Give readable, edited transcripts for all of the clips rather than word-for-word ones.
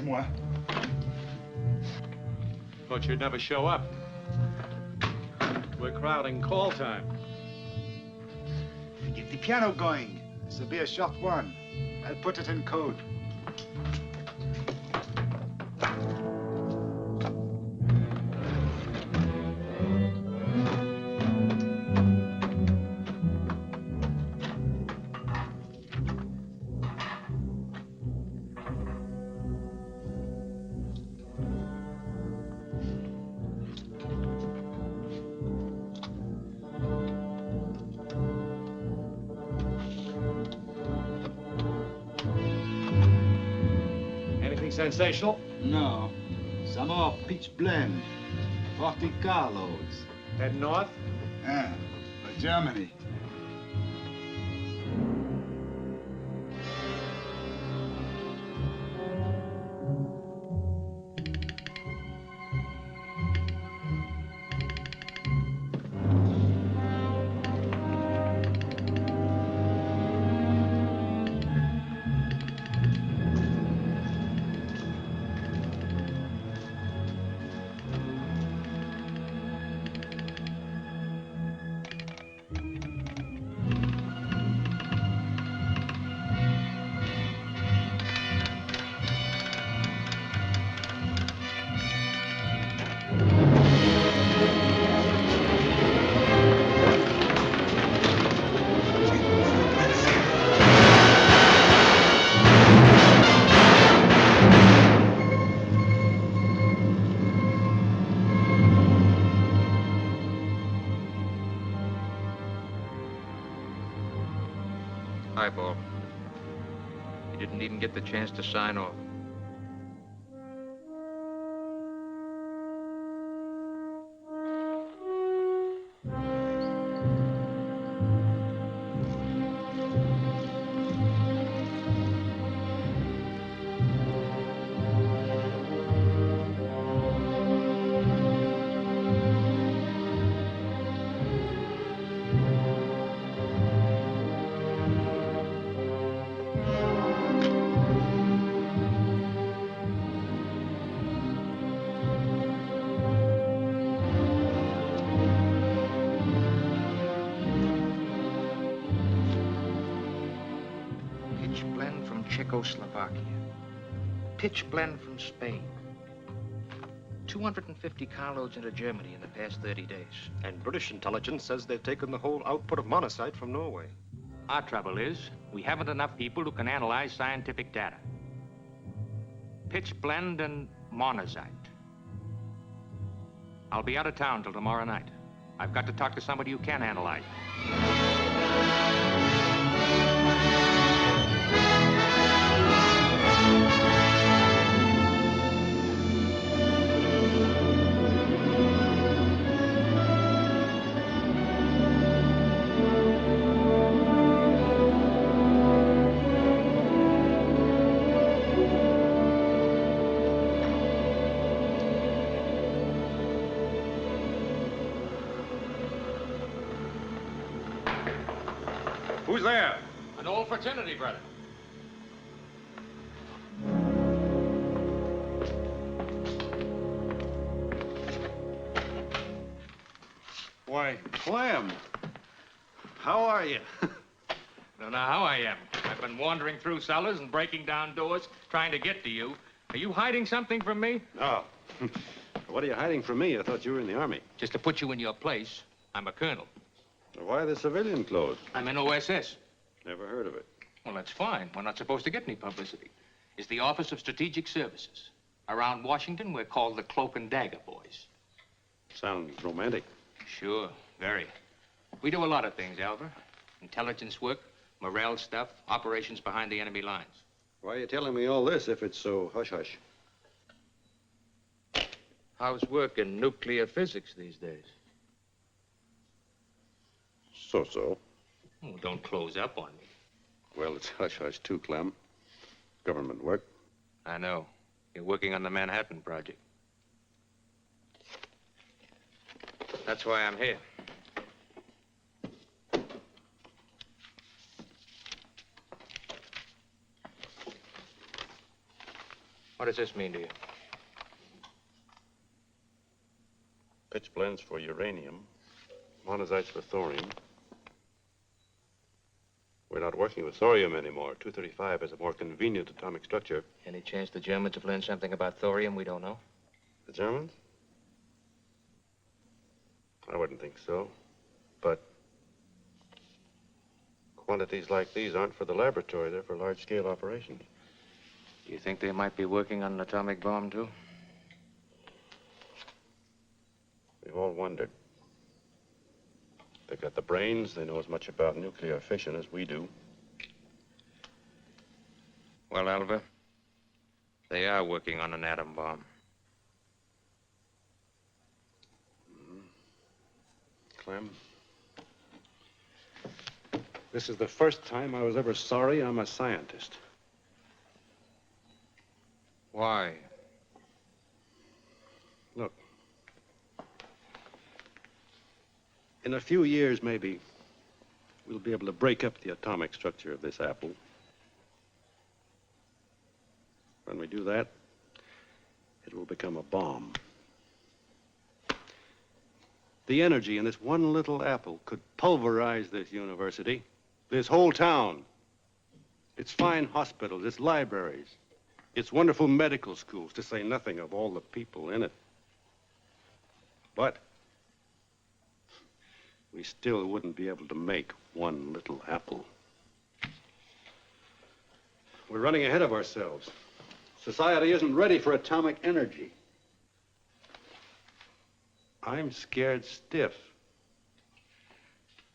c'est moi. Thought you'd never show up. We're crowding call time. Get the piano going. This'll be a short one. I'll put it in code. Sensational? No. Some more peach blend. 40 carloads. Head north? Yeah, for Germany. Highball. You didn't even get the chance to sign off. Czechoslovakia. Pitch blend from Spain. 250 carloads into Germany in the past 30 days. And British intelligence says they've taken the whole output of monazite from Norway. Our trouble is, we haven't enough people who can analyze scientific data. Pitch blend and monazite. I'll be out of town till tomorrow night. I've got to talk to somebody who can analyze it. Who's there? An old fraternity brother. Why, Clem. How are you? Don't know how I am. I've been wandering through cellars and breaking down doors, trying to get to you. Are you hiding something from me? No. What are you hiding from me? I thought you were in the Army. Just to put you in your place, I'm a colonel. Why the civilian clothes? I'm in OSS. Never heard of it. Well, that's fine. We're not supposed to get any publicity. It's the Office of Strategic Services. Around Washington, we're called the Cloak and Dagger boys. Sounds romantic. Sure, very. We do a lot of things, Alvah. Intelligence work, morale stuff, operations behind the enemy lines. Why are you telling me all this if it's so hush-hush? How's work in nuclear physics these days? So-so. Oh, don't close up on me. Well, it's hush-hush too, Clem. Government work. I know. You're working on the Manhattan Project. That's why I'm here. What does this mean to you? Pitch blends for uranium, monazites for thorium. We're not working with thorium anymore. 235 has a more convenient atomic structure. Any chance the Germans have learned something about thorium we don't know? The Germans? I wouldn't think so. But quantities like these aren't for the laboratory. They're for large-scale operations. Do you think they might be working on an atomic bomb, too? We've all wondered. They've got the brains. They know as much about nuclear fission as we do. Well, Alvah, they are working on an atom bomb. Clem, this is the first time I was ever sorry I'm a scientist. Why? Look. In a few years, maybe, we'll be able to break up the atomic structure of this apple. When we do that, it will become a bomb. The energy in this one little apple could pulverize this university, this whole town, its fine hospitals, its libraries, its wonderful medical schools, to say nothing of all the people in it. But we still wouldn't be able to make one little apple. We're running ahead of ourselves. Society isn't ready for atomic energy. I'm scared stiff.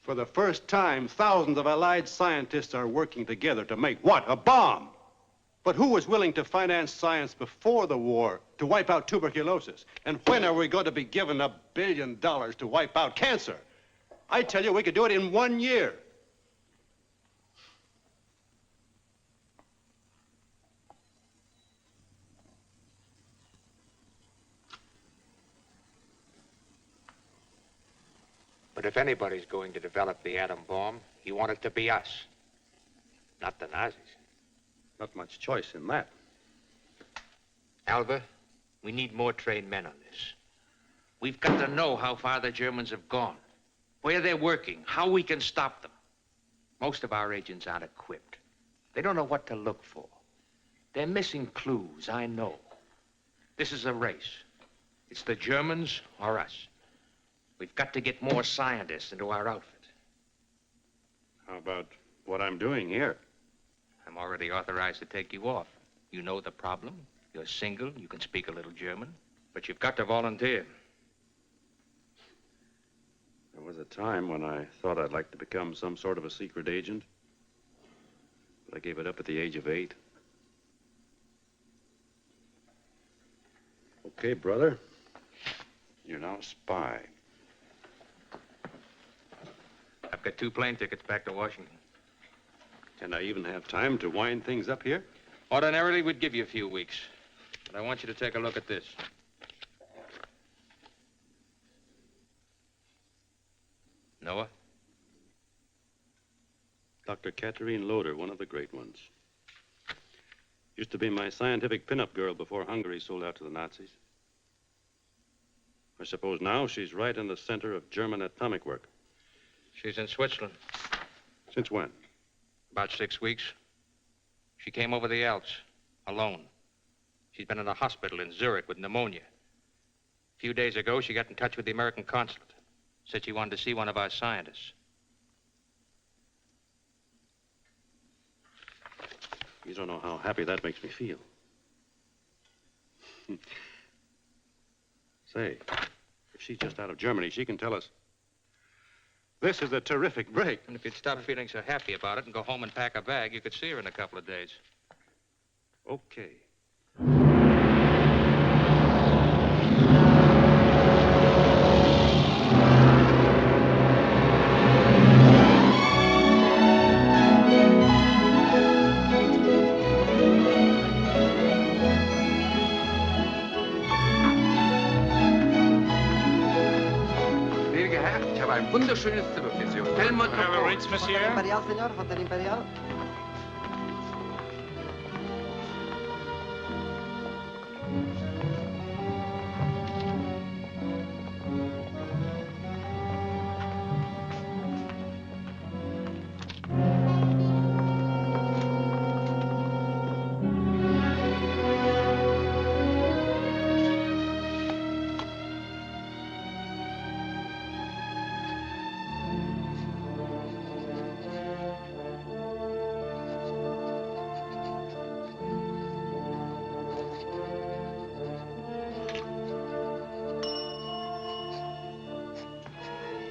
For the first time, thousands of allied scientists are working together to make what? A bomb! But who was willing to finance science before the war to wipe out tuberculosis? And when are we going to be given $1 billion to wipe out cancer? I tell you, we could do it in 1 year. But if anybody's going to develop the atom bomb, you want it to be us, not the Nazis. Not much choice in that. Alvah, we need more trained men on this. We've got to know how far the Germans have gone, where they're working, how we can stop them. Most of our agents aren't equipped. They don't know what to look for. They're missing clues, I know. This is a race. It's the Germans or us. We've got to get more scientists into our outfit. How about what I'm doing here? I'm already authorized to take you off. You know the problem. You're single. You can speak a little German. But you've got to volunteer. There was a time when I thought I'd like to become some sort of a secret agent. But I gave it up at the age of 8. Okay, brother. You're now a spy. I've got 2 plane tickets back to Washington. Can I even have time to wind things up here? Ordinarily, we'd give you a few weeks. But I want you to take a look at this. Noah? Dr. Catherine Loder, one of the great ones. Used to be my scientific pinup girl before Hungary sold out to the Nazis. I suppose now she's right in the center of German atomic work. She's in Switzerland. Since when? About 6 weeks. She came over the Alps, alone. She's been in a hospital in Zurich with pneumonia. A few days ago, she got in touch with the American consulate. Said she wanted to see one of our scientists. You don't know how happy that makes me feel. Say, if she's just out of Germany, she can tell us, this is a terrific break. And if you'd stop feeling so happy about it and go home and pack a bag, you could see her in a couple of days. Okay. Wunderschönes Zimmer für Sie. Hotel Metropole. Imperial, Senor. Hotel Imperial.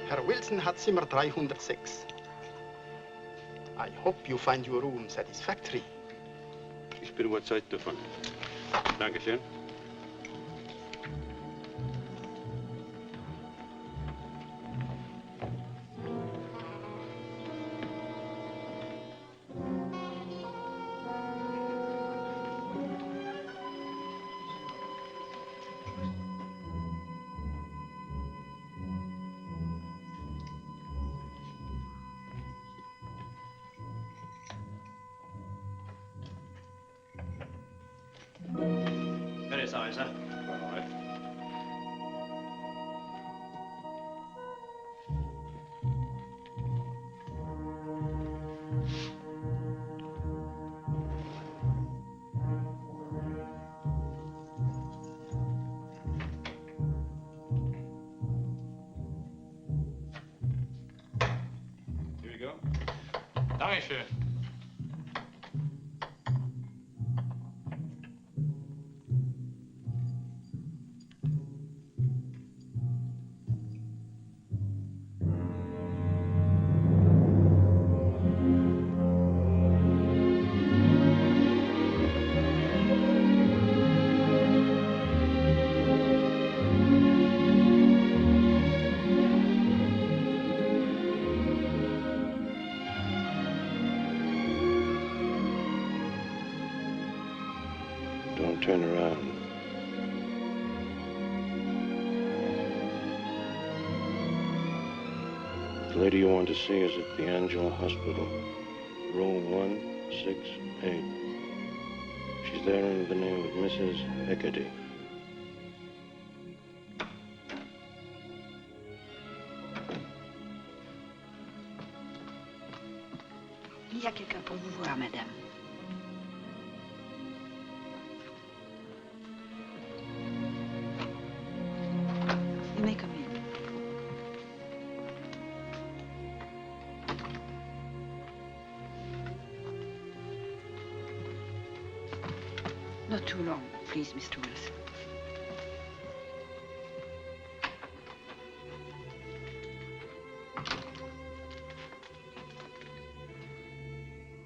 Herr Wilson hat Zimmer 306. I hope you find your room satisfactory. Ich bin überzeugt davon. Dankeschön. Very sorry, sir. All right. Here we go. Dankeschön. Don't turn around. The lady you want to see is at the Angela Hospital, room 168. She's there under the name of Mrs. Hecate. Il y a quelqu'un pour vous voir, madame. You may come in. Not too long, please, Mr. Wilson.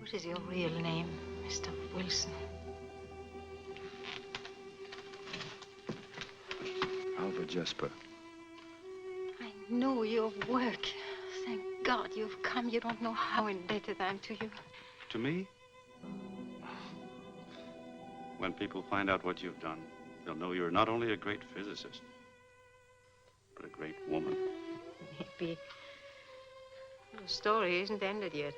What is your real name, Mr. Wilson? Alvah Jesper. I know your work. Thank God you've come. You don't know how indebted I am to you. To me? When people find out what you've done, they'll know you're not only a great physicist, but a great woman. Maybe the story isn't ended yet.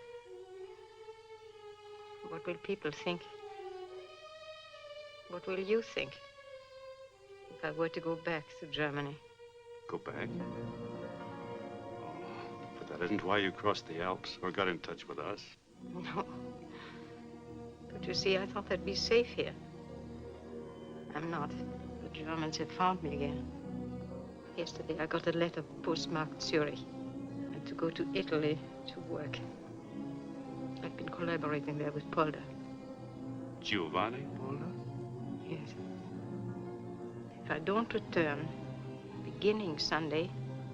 What will people think? What will you think if I were to go back to Germany? Go back? Oh, but that isn't why you crossed the Alps or got in touch with us. No. But you see, I thought I'd be safe here. I'm not. The Germans have found me again. Yesterday I got a letter postmarked Zurich and to go to Italy to work. I've been collaborating there with Polder. Giovanni Polder? Yes. If I don't return, beginning Sunday,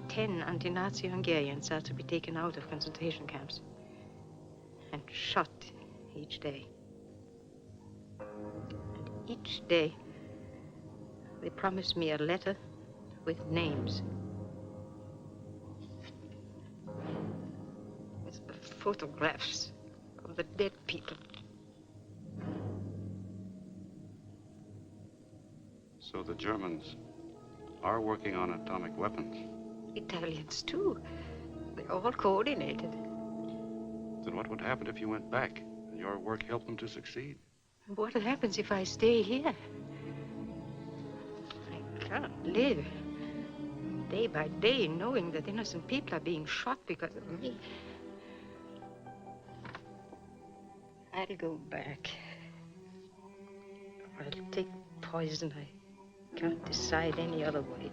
10 anti-Nazi Hungarians are to be taken out of concentration camps and shot each day. And each day, they promise me a letter with names. With photographs of the dead people. So the Germans are working on atomic weapons. Italians, too. They're all coordinated. Then what would happen if you went back and your work helped them to succeed? What happens if I stay here? I can't live day by day knowing that innocent people are being shot because of me. I'll go back. Or I'll take poison. I can't decide any other way.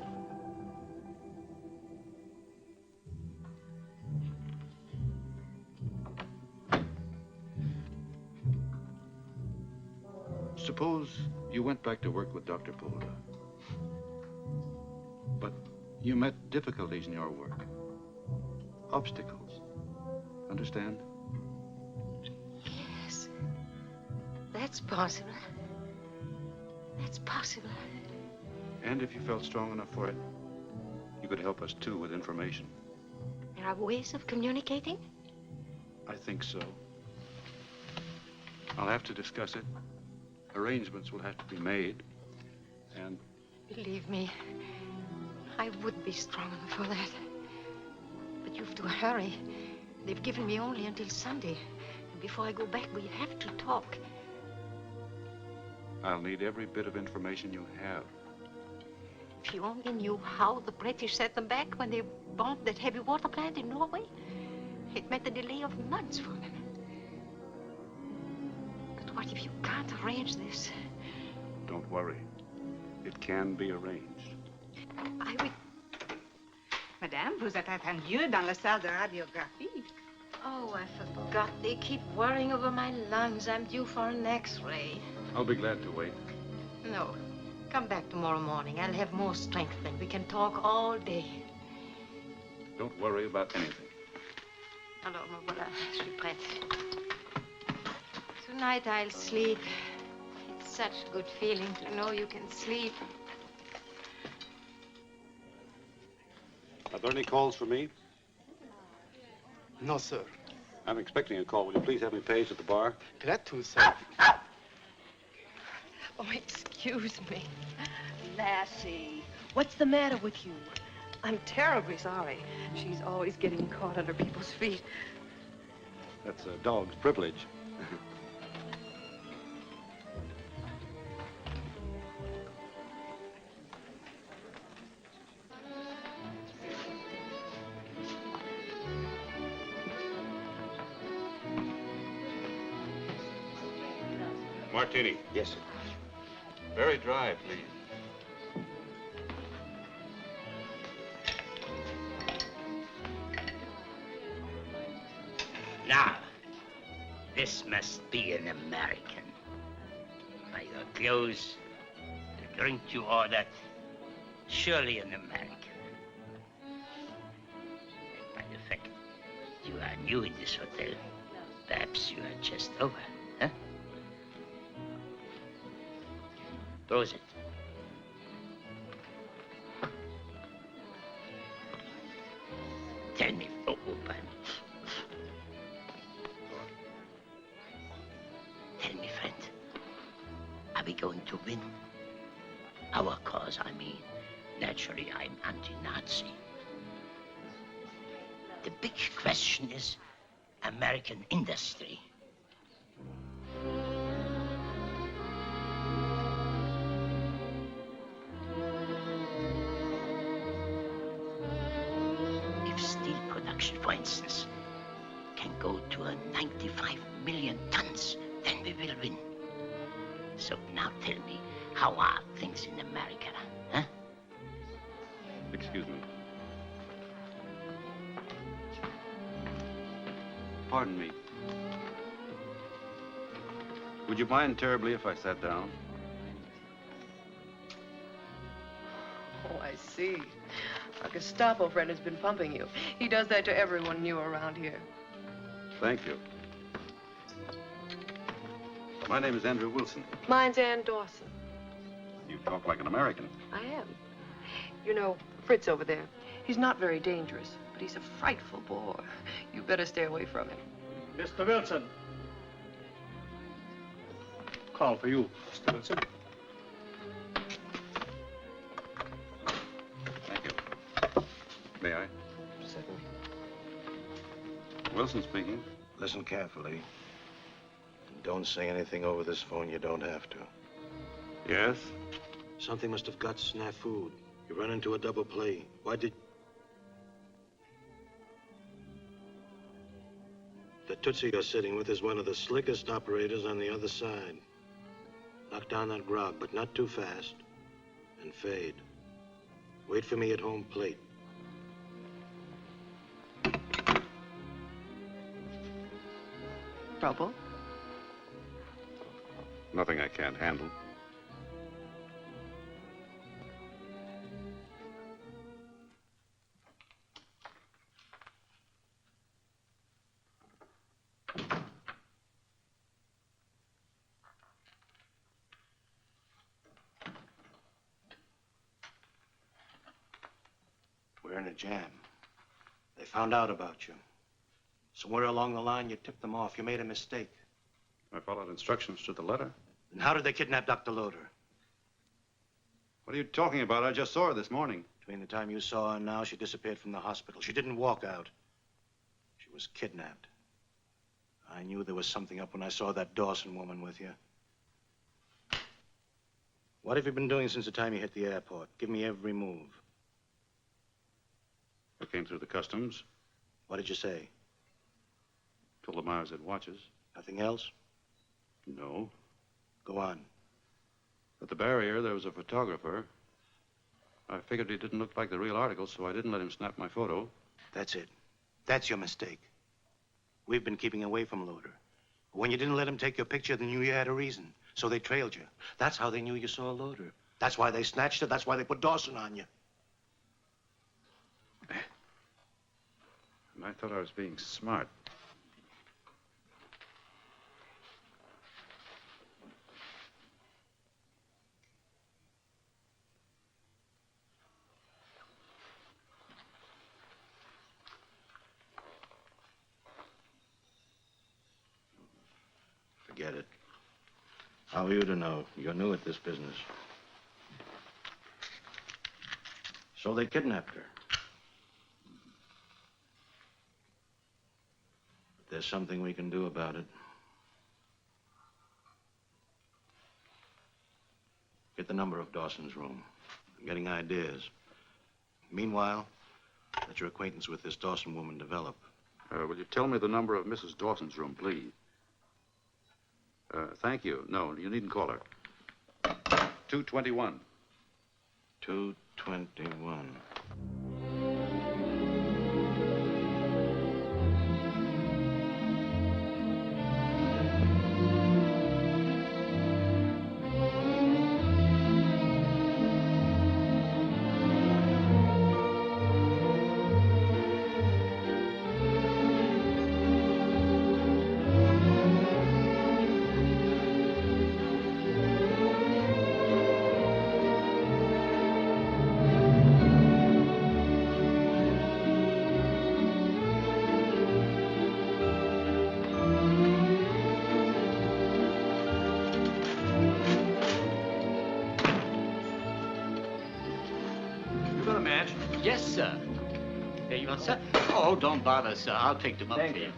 Suppose you went back to work with Dr. Polder. But you met difficulties in your work. obstacles. Understand? Yes. That's possible. That's possible. And if you felt strong enough for it, you could help us too with information. There are ways of communicating? I think so. I'll have to discuss it. Arrangements will have to be made. And Believe me, I would be strong enough for that. But you have to hurry. They've given me only until Sunday. And before I go back, we have to talk. I'll need every bit of information you have. If you only knew how the British set them back when they bombed that heavy water plant in Norway, it meant a delay of months for them. But what if you can't arrange this? Don't worry. It can be arranged. I would... Madame, vous êtes attendue dans la salle de radiographie. Oh, I forgot. They keep worrying over my lungs. I'm due for an X-ray. I'll be glad to wait. No. Come back tomorrow morning. I'll have more strength then. We can talk all day. Don't worry about anything. Alors, me voilà. Je suis prête. Tonight I'll sleep. It's such a good feeling to know you can sleep. Are there any calls for me? No, sir. I'm expecting a call. Will you please have me paged at the bar? Glad to, sir. Oh, excuse me. Lassie, what's the matter with you? I'm terribly sorry. She's always getting caught under people's feet. That's a dog's privilege. Martini. Yes, sir. Very dry, please. Now, this must be an American. By your clothes, the drink you ordered, surely an American. And by the fact you are new in this hotel, perhaps you are just over, huh? Prosit. Tell me, oh, pardon. Tell me, friend, are we going to win? Our cause, I mean. Naturally, I'm anti-Nazi. The big question is American industry. For instance, can go to a 95 million tons, then we will win. So now tell me, how are things in America, huh? Excuse me. Pardon me. Would you mind terribly if I sat down? Oh, I see. Our Gestapo friend has been pumping you. He does that to everyone new around here. Thank you. My name is Andrew Wilson. Mine's Ann Dawson. You talk like an American. I am. You know, Fritz over there, he's not very dangerous, but he's a frightful bore. You better stay away from him. Mr. Wilson. Call for you, Mr. Wilson. May I? Certainly. Wilson speaking. Listen carefully. And don't say anything over this phone you don't have to. Yes? Something must have got snafu'd. You run into a double play. Why did... The Tootsie you're sitting with is one of the slickest operators on the other side. Knock down that grog, but not too fast. And fade. Wait for me at home plate. Trouble? Nothing I can't handle. We're in a jam. They found out about you. Somewhere along the line, you tipped them off. You made a mistake. I followed instructions to the letter. Then how did they kidnap Dr. Loader? What are you talking about? I just saw her this morning. Between the time you saw her and now, she disappeared from the hospital. She didn't walk out. She was kidnapped. I knew there was something up when I saw that Dawson woman with you. What have you been doing since the time you hit the airport? Give me every move. I came through the customs. What did you say? Told them I was at watches. Nothing else? No. Go on. At the barrier, there was a photographer. I figured he didn't look like the real article, so I didn't let him snap my photo. That's it. That's your mistake. We've been keeping away from Loader. When you didn't let him take your picture, they knew you had a reason. So they trailed you. That's how they knew you saw Loader. That's why they snatched her. That's why they put Dawson on you. And I thought I was being smart. Forget it. How are you to know? You're new at this business. So they kidnapped her. But there's something we can do about it. Get the number of Dawson's room. I'm getting ideas. Meanwhile, let your acquaintance with this Dawson woman develop. Will you tell me the number of Mrs. Dawson's room, please? Thank you. No, you needn't call her. 221. 221. Yes, sir. Here you are, sir. Oh, don't bother, sir. I'll take them up for you.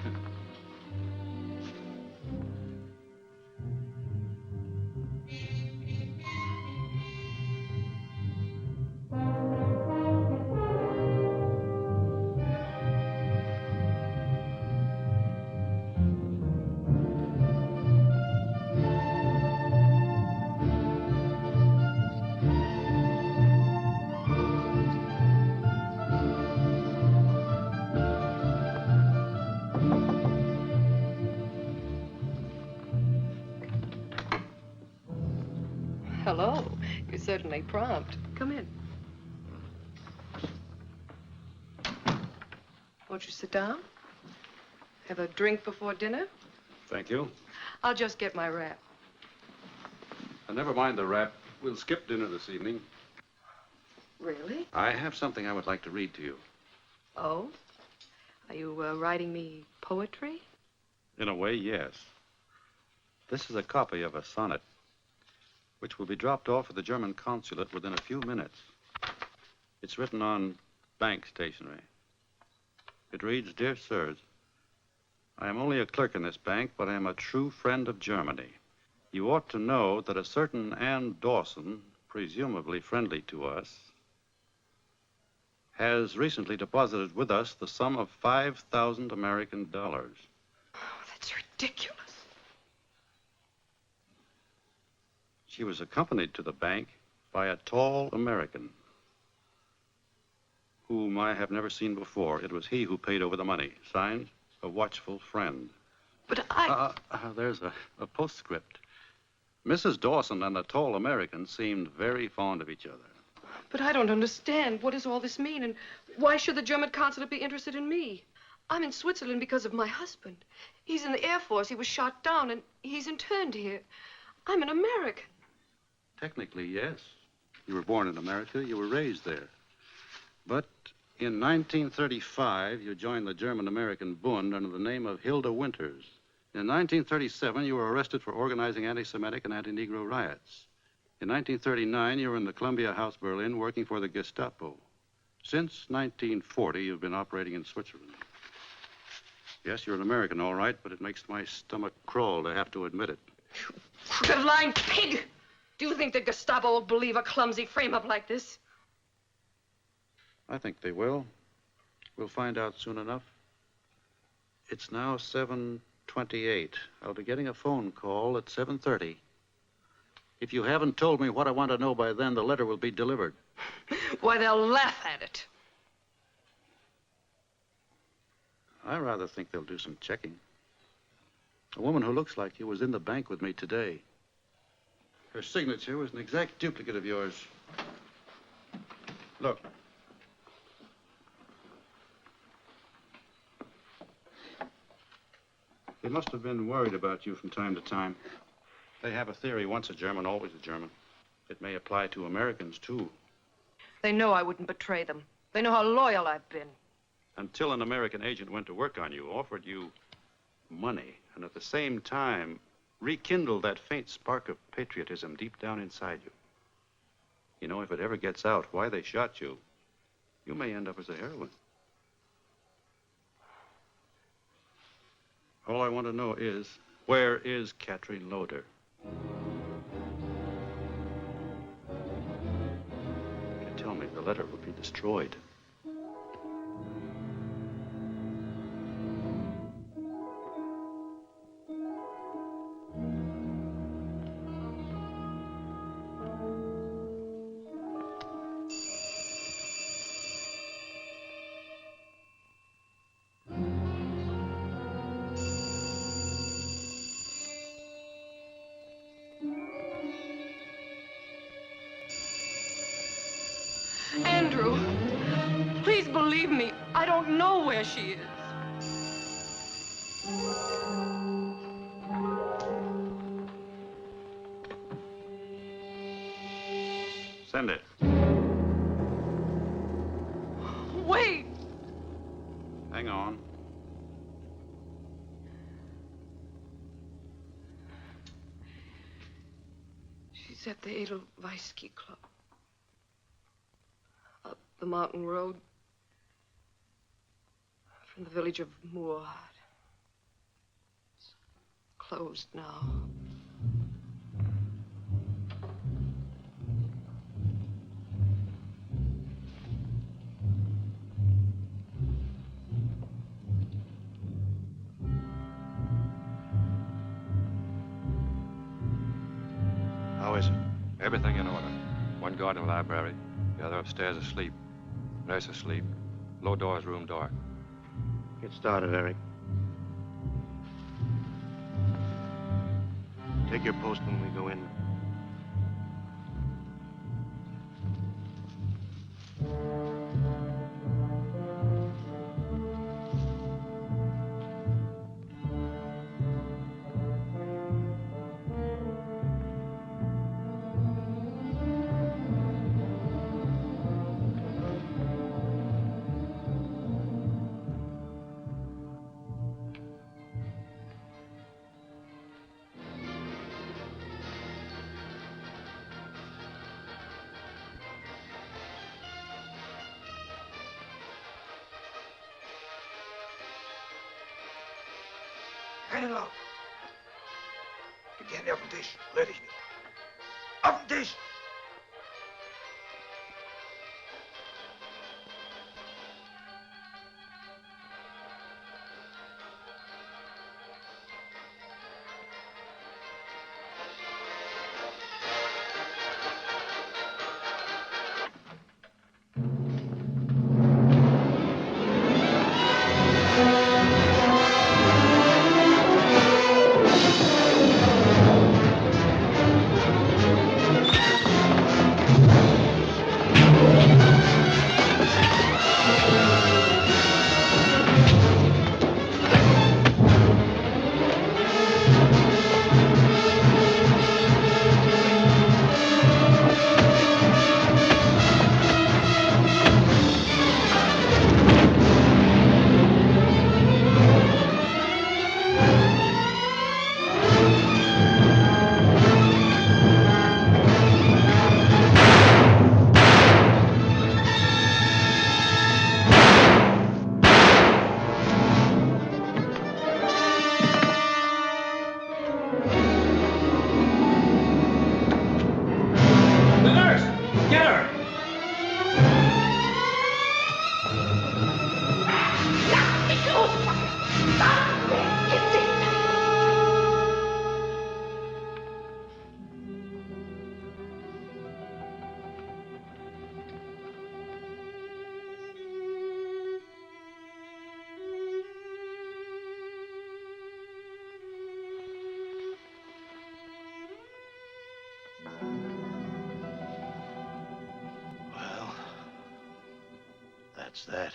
Hello. You're certainly prompt. Come in. Won't you sit down? Have a drink before dinner? Thank you. I'll just get my wrap. Never mind the wrap. We'll skip dinner this evening. Really? I have something I would like to read to you. Oh? Are you writing me poetry? In a way, yes. This is a copy of a sonnet, which will be dropped off at the German consulate within a few minutes. It's written on bank stationery. It reads, Dear Sirs, I am only a clerk in this bank, but I am a true friend of Germany. You ought to know that a certain Ann Dawson, presumably friendly to us, has recently deposited with us the sum of 5,000 American dollars. Oh, that's ridiculous. She was accompanied to the bank by a tall American whom I have never seen before. It was he who paid over the money. Signed, a watchful friend. But there's a postscript. Mrs. Dawson and the tall American seemed very fond of each other. But I don't understand. What does all this mean? And why should the German consulate be interested in me? I'm in Switzerland because of my husband. He's in the Air Force. He was shot down, and he's interned here. I'm an American. Technically, yes. You were born in America. You were raised there. But In 1935, you joined the German-American Bund under the name of Hilda Winters. In 1937, you were arrested for organizing anti-Semitic and anti-Negro riots. In 1939, you were in the Columbia House, Berlin, working for the Gestapo. Since 1940, you've been operating in Switzerland. Yes, you're an American, all right, but it makes my stomach crawl to have to admit it. Crooked lying pig! Do you think the Gestapo will believe a clumsy frame-up like this? I think they will. We'll find out soon enough. It's now 7:28. I'll be getting a phone call at 7:30. If you haven't told me what I want to know by then, the letter will be delivered. Why, they'll laugh at it. I rather think they'll do some checking. A woman who looks like you was in the bank with me today. Her signature was an exact duplicate of yours. Look. They must have been worried about you from time to time. They have a theory, once a German, always a German. It may apply to Americans, too. They know I wouldn't betray them. They know how loyal I've been. Until an American agent went to work on you, offered you money, and at the same time rekindled that faint spark of patriotism deep down inside you. You know, if it ever gets out why they shot you, you may end up as a heroine. All I want to know is, where is Catherine Loder? If you tell me, the letter will be destroyed. Andrew, please believe me. I don't know where she is. Send it. Wait. Hang on. She's at the Edelweiss Club. Up the mountain road. From the village of Moorheart. It's closed now. How is it? Everything in order. One guard in the library, the other upstairs asleep. Nurse asleep. Low doors, room dark. Get started, Eric. Take your post when we go in. Keinen Laut. Gib die Hände auf den Tisch. Rühr dich nicht. Auf den Tisch! What's that?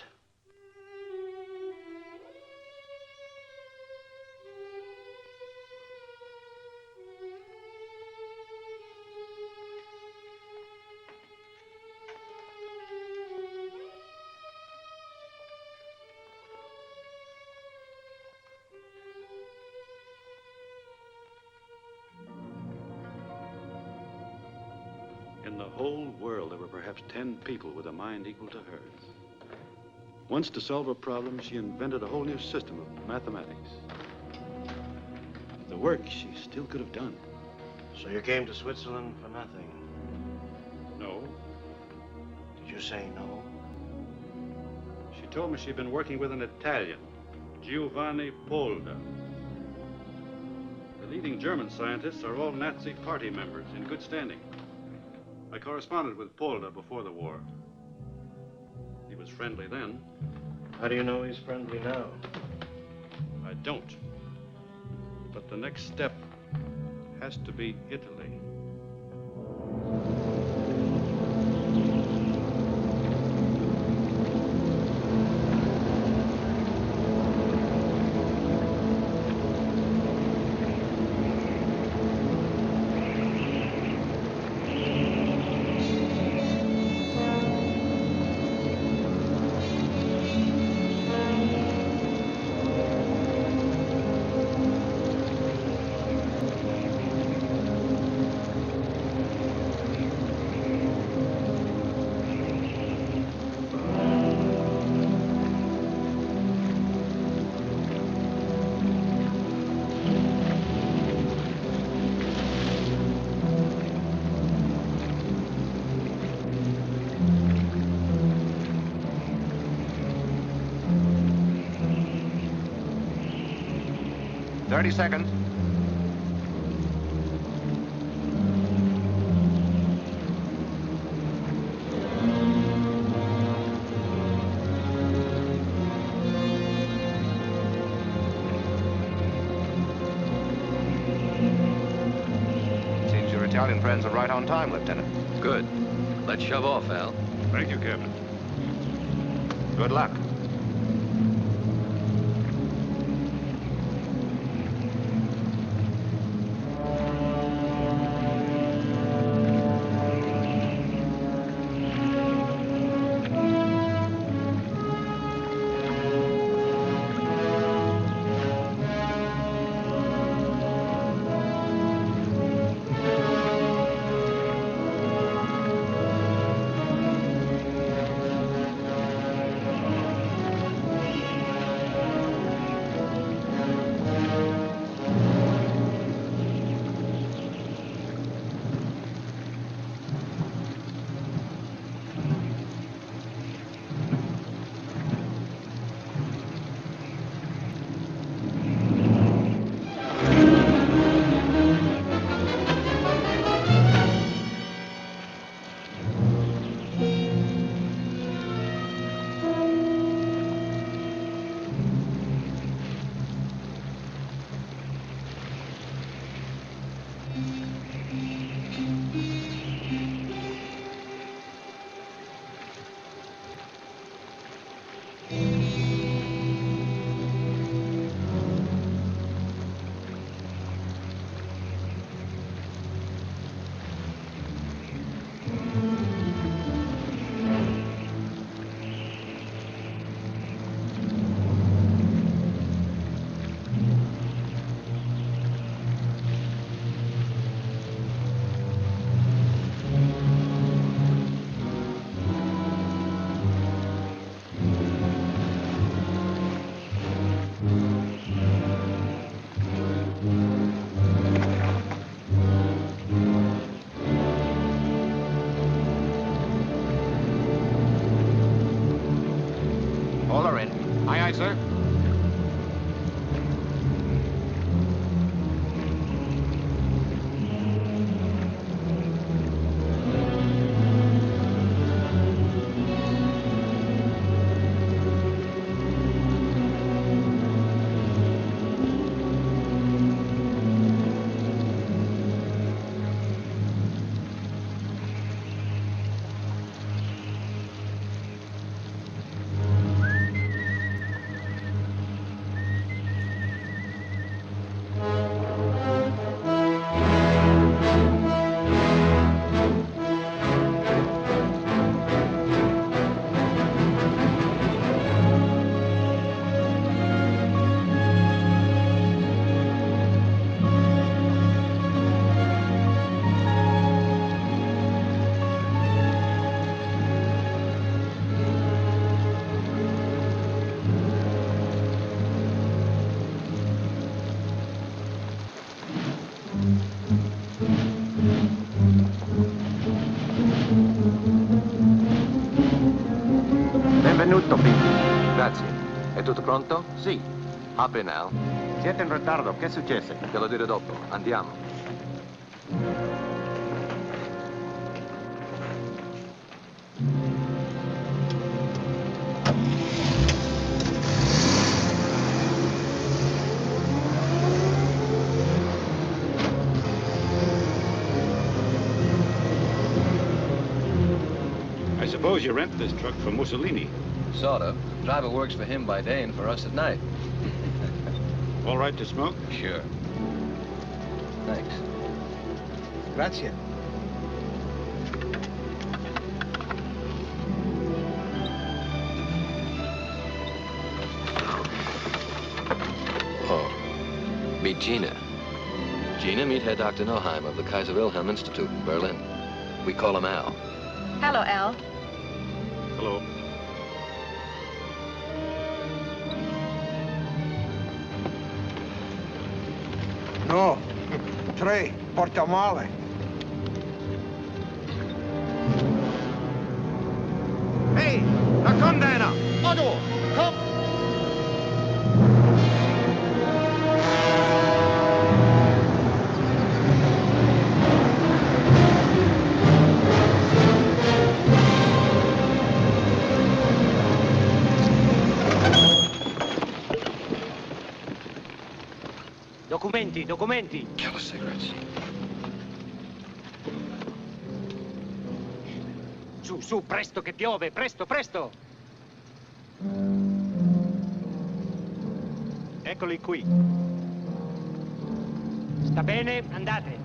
In the whole world, there were perhaps 10 people with a mind equal to hers. Once, to solve a problem, she invented a whole new system of mathematics. The work she still could have done. So you came to Switzerland for nothing? No. Did you say no? She told me she'd been working with an Italian, Giovanni Polda. The leading German scientists are all Nazi party members in good standing. I corresponded with Polda before the war. He was friendly then. How do you know he's friendly now? I don't. But the next step has to be Italy. Seconds. Seems your Italian friends are right on time, Lieutenant. Good. Let's shove off, Al. Thank you, Captain. Good luck. Sir. Benvenuto, Pinkie. Grazie. È tutto pronto? Sì. Apri, Al. Siete in ritardo, che è successo? Te lo dirò dopo. Andiamo. I suppose you rent this truck from Mussolini. Sort of. Driver works for him by day and for us at night. All right to smoke? Sure. Thanks. Grazie. Oh. Meet Gina. Gina, meet Herr Dr. Noheim of the Kaiser Wilhelm Institute in Berlin. We call him Al. Hello, Al. Hello. No, 3, porta male. Hey, da kommt einer! Otto, komm! Documenti, documenti. Kill the cigarettes. Su, su, presto che piove, presto, presto. Eccoli qui. Sta bene, andate.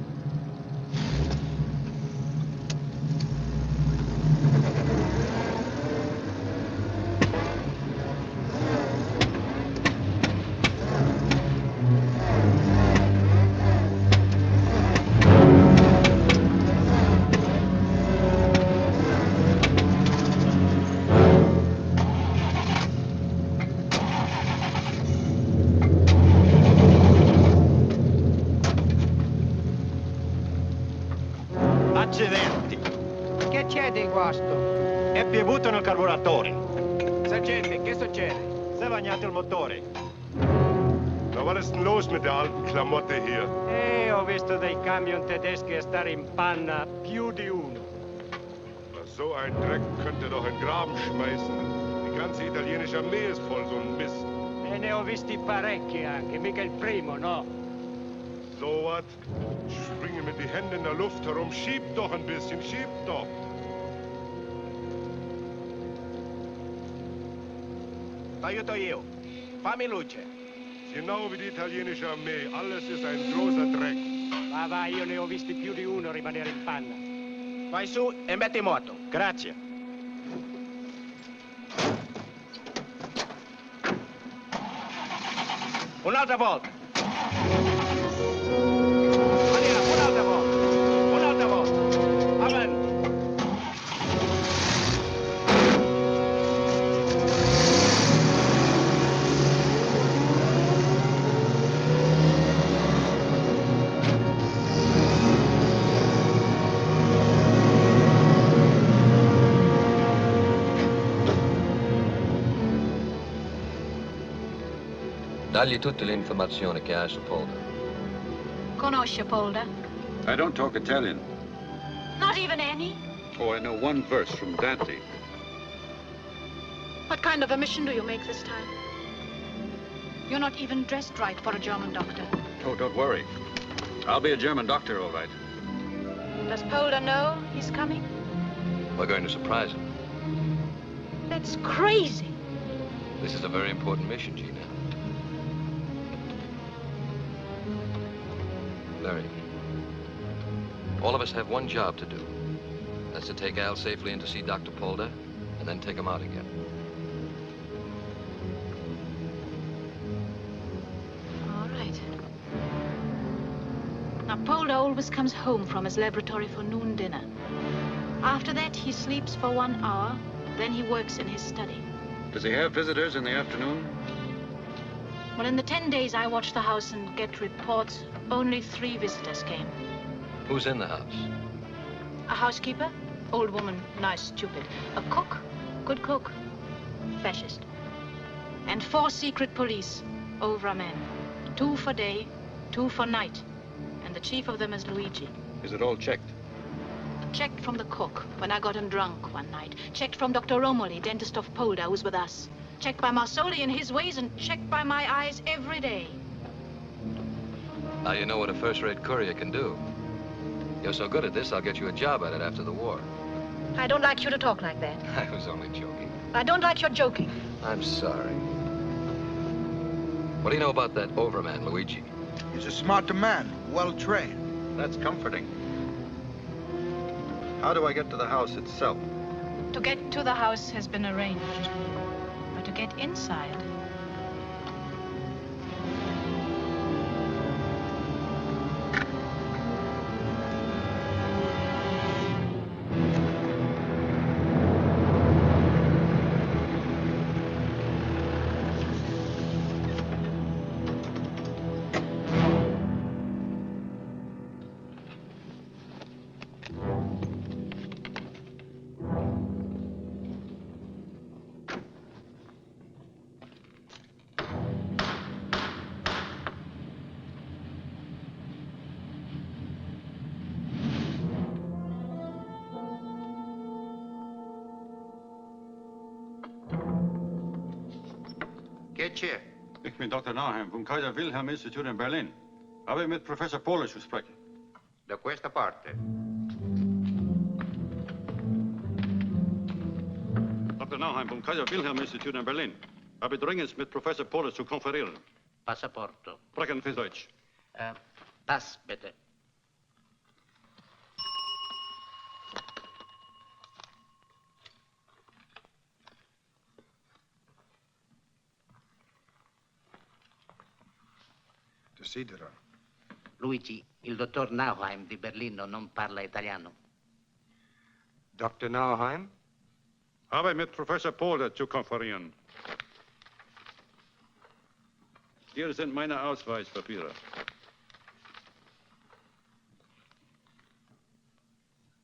Accidenti. Che c'è di guasto? È piovuto nel carburatore. Sergente, che succede? Si è bagnato il motore. Na, was ist denn los mit der alten Klamotte hier? Ho visto dei camion tedeschi stare in panna più di uno. Na, so ein Dreck könnt ihr doch in den Graben schmeißen. Die ganze italienische Armee ist voll so ein Mist. E ne ho visti parecchi anche, mica il primo, no? So was? Springen mit die Hände in der Luft herum. Schiebt doch ein bisschen, schiebt doch. T'aiuto io. Fammi luce. Genau wie die italienische Armee. Alles ist ein großer Dreck. Va, va, io ne ho visti più di uno rimanere in panna. Vai su e metti moto. Grazie. Un'altra volta. Andiamo, un'altra volta. Un'altra volta. Avanti. Dagli tutte le informazioni che hai su Polder. Conosce Polder? I don't talk Italian. Not even any? Oh, I know one verse from Dante. What kind of a mission do you make this time? You're not even dressed right for a German doctor. Oh, don't worry. I'll be a German doctor, all right. Does Polder know he's coming? We're going to surprise him. That's crazy. This is a very important mission, Gina. Very. All of us have one job to do. That's to take Al safely in to see Dr. Polder, and then take him out again. All right. Now, Polder always comes home from his laboratory for noon dinner. After that, he sleeps for 1 hour, then he works in his study. Does he have visitors in the afternoon? Well, in the 10 days I watched the house and get reports, only 3 visitors came. Who's in the house? A housekeeper, old woman, nice, stupid. A cook, good cook. fascist. And 4 secret police, over men. 2 for day, 2 for night. And the chief of them is Luigi. Is it all checked? Checked from the cook when I got him drunk one night. Checked from Dr. Romoli, dentist of Polda, who's with us. Checked by Marsoli and his ways, and checked by my eyes every day. Now you know what a first-rate courier can do. You're so good at this, I'll get you a job at it after the war. I don't like you to talk like that. I was only joking. I don't like your joking. I'm sorry. What do you know about that overman, Luigi? He's a smart man, well-trained. That's comforting. How do I get to the house itself? To get to the house has been arranged. But to get inside... Gehtje? Ich bin Dr. Nauheim vom Kaiser Wilhelm Institute in Berlin. Habe ich mit Professor Polish zu sprechen. Da questa parte. Dr. Nauheim vom Kaiser Wilhelm Institute in Berlin. Habe dringend mit Professor Polish zu konferieren. Passaporto. Sprechen Sie Deutsch. Pass, bitte. Desidero. Luigi, il dottor Nauheim di Berlino non parla italiano. Dr. Nauheim? Habe mit Professor Polder zu konferieren. Hier sind meine Ausweispapiere.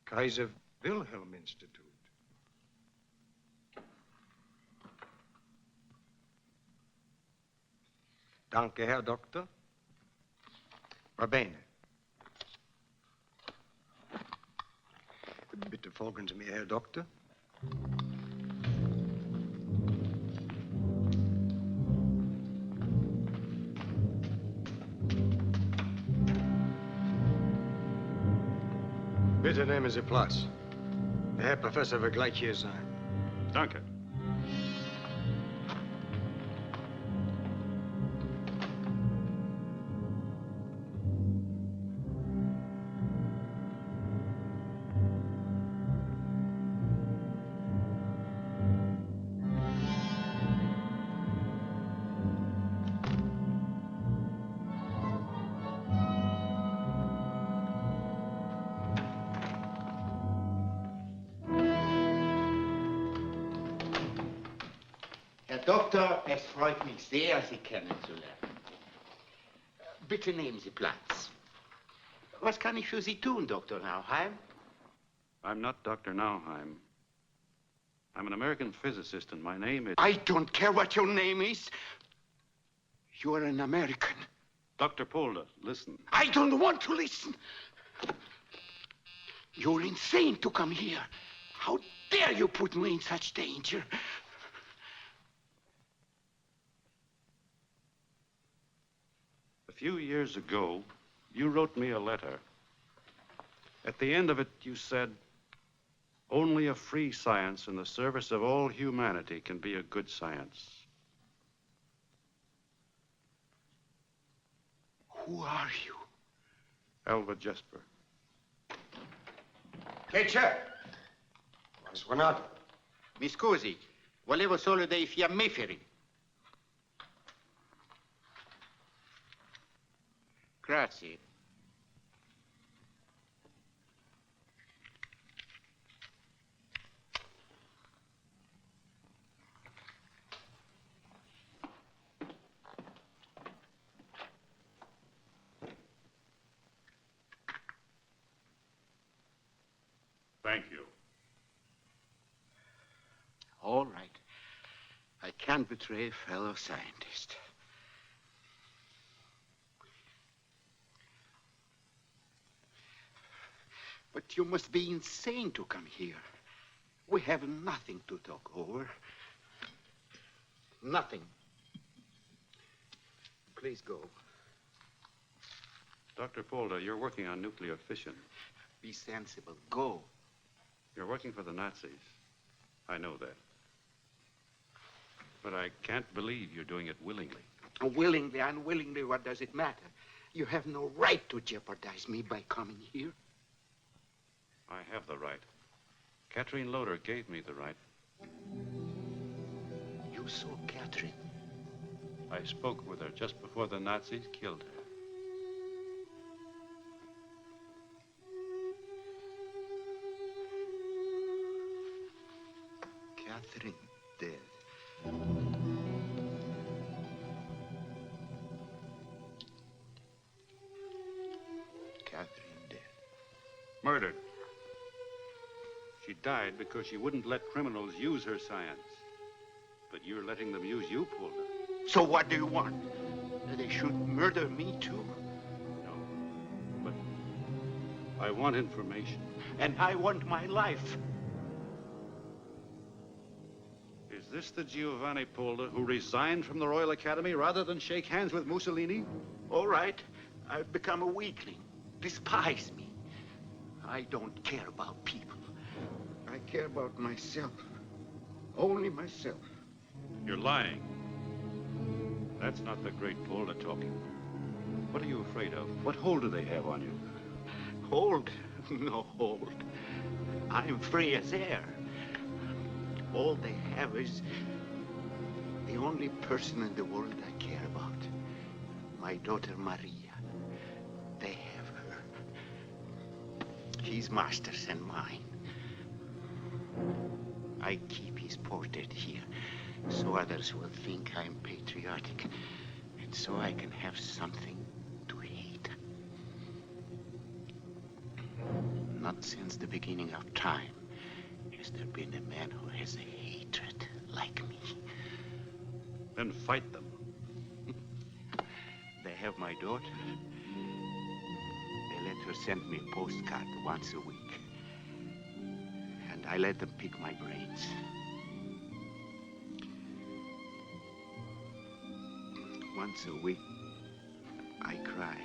Kaiser Wilhelm Institute. Danke, Herr Doktor. Va bene. Bitte folgen Sie mir, Herr Doktor. Bitte nehmen Sie Platz. Der Herr Professor wird gleich hier sein. Danke. Doktor, es freut mich sehr, Sie kennenzulernen. Bitte nehmen Sie Platz. Was kann ich für Sie tun, Dr. Nauheim? I'm not Dr. Nauheim. I'm an American physicist, and my name is... I don't care what your name is. You are an American. Dr. Polder, listen. I don't want to listen. You're insane to come here. How dare you put me in such danger? A few years ago, you wrote me a letter. At the end of it, you said, only a free science in the service of all humanity can be a good science. Who are you? Alvah Jesper. Che c'è? Hai suonato? Mi scusi, volevo solo dei fiammiferi. Grazie. Thank you. All right. can't betray a fellow scientist. But you must be insane to come here. We have nothing to talk over. Nothing. Please go. Dr. Polder, you're working on nuclear fission. Be sensible. Go. You're working for the Nazis. I know that. But I can't believe you're doing it willingly. Willingly, unwillingly, what does it matter? You have no right to jeopardize me by coming here. I have the right. Catherine Loder gave me the right. You saw Catherine? I spoke with her just before the Nazis killed her. Catherine dead. Catherine dead. Murdered. She died because she wouldn't let criminals use her science. But you're letting them use you, Polder. So what do you want? That they should murder me too? No. But I want information. And I want my life. Is this the Giovanni Polder who resigned from the Royal Academy rather than shake hands with Mussolini? All right. I've become a weakling. Despise me. I don't care about people. I care about myself. Only myself. You're lying. That's not the great Polder talking. What are you afraid of? What hold do they have on you? Hold? No hold. I'm free as air. All they have is the only person in the world I care about. My daughter Maria. They have her. He's master's and mine. I keep his portrait here so others will think I'm patriotic and so I can have something to hate. Not since the beginning of time has there been a man who has a hatred like me. Then fight them. They have my daughter. They let her send me a postcard once a week. And I let them pick my brains. Once a week, I cry.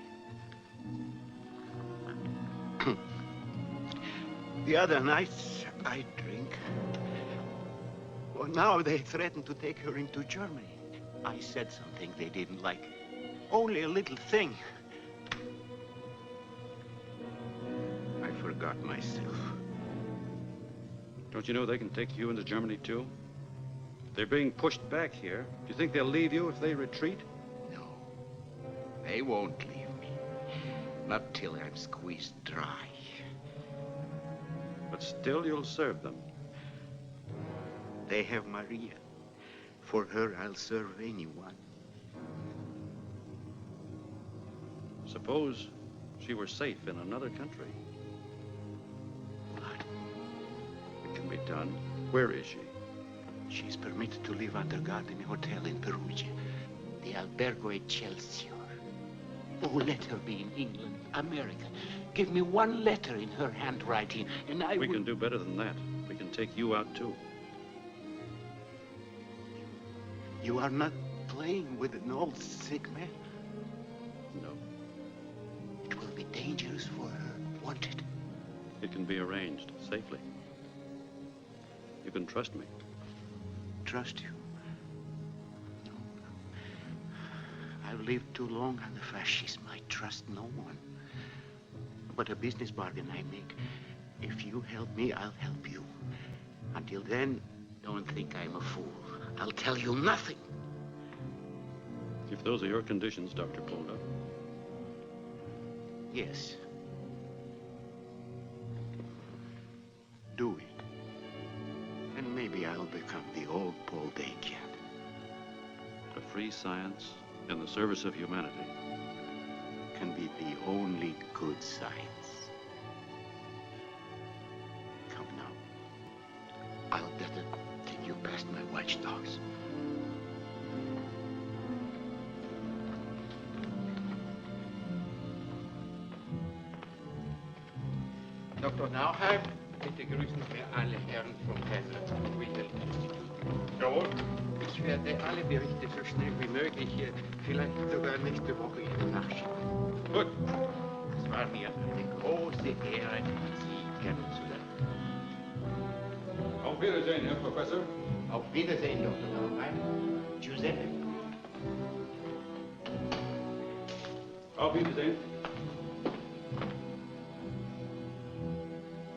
The other nights, I drink. Well, now they threaten to take her into Germany. I said something they didn't like. Only a little thing. I forgot myself. Don't you know they can take you into Germany, too? They're being pushed back here. Do you think they'll leave you if they retreat? No. They won't leave me. Not till I'm squeezed dry. But still you'll serve them. They have Maria. For her, I'll serve anyone. Suppose she were safe in another country. What? It can be done. Where is she? She's permitted to live under guard in a hotel in Perugia. The Albergo Excelsior. Oh, let her be in England, America. Give me one letter in her handwriting, and I will... We can do better than that. We can take you out, too. You are not playing with an old sick man? No. It will be dangerous for her, won't it? It can be arranged safely. You can trust me. Trust you? No. I've lived too long under fascism. I trust no one. But a business bargain I make. If you help me, I'll help you. Until then, don't think I'm a fool. I'll tell you nothing. If those are your conditions, Dr. Polder. Yes. Do it. And maybe I'll become the old Paul Day again. A free science in the service of humanity can be the only good science. Come now. I'll better take you past my watchdogs. Now, Herr, bitte grüßen wir alle Herren vom Keller. Jawohl. Ich werde alle Berichte so schnell wie möglich, vielleicht sogar nächste Woche Ihnen nachschauen. Gut. Es war mir eine große Ehre, Sie kennenzulernen. Auf Wiedersehen, Herr Professor. Auf Wiedersehen, Dr. Nauheim. Giuseppe. Auf Wiedersehen.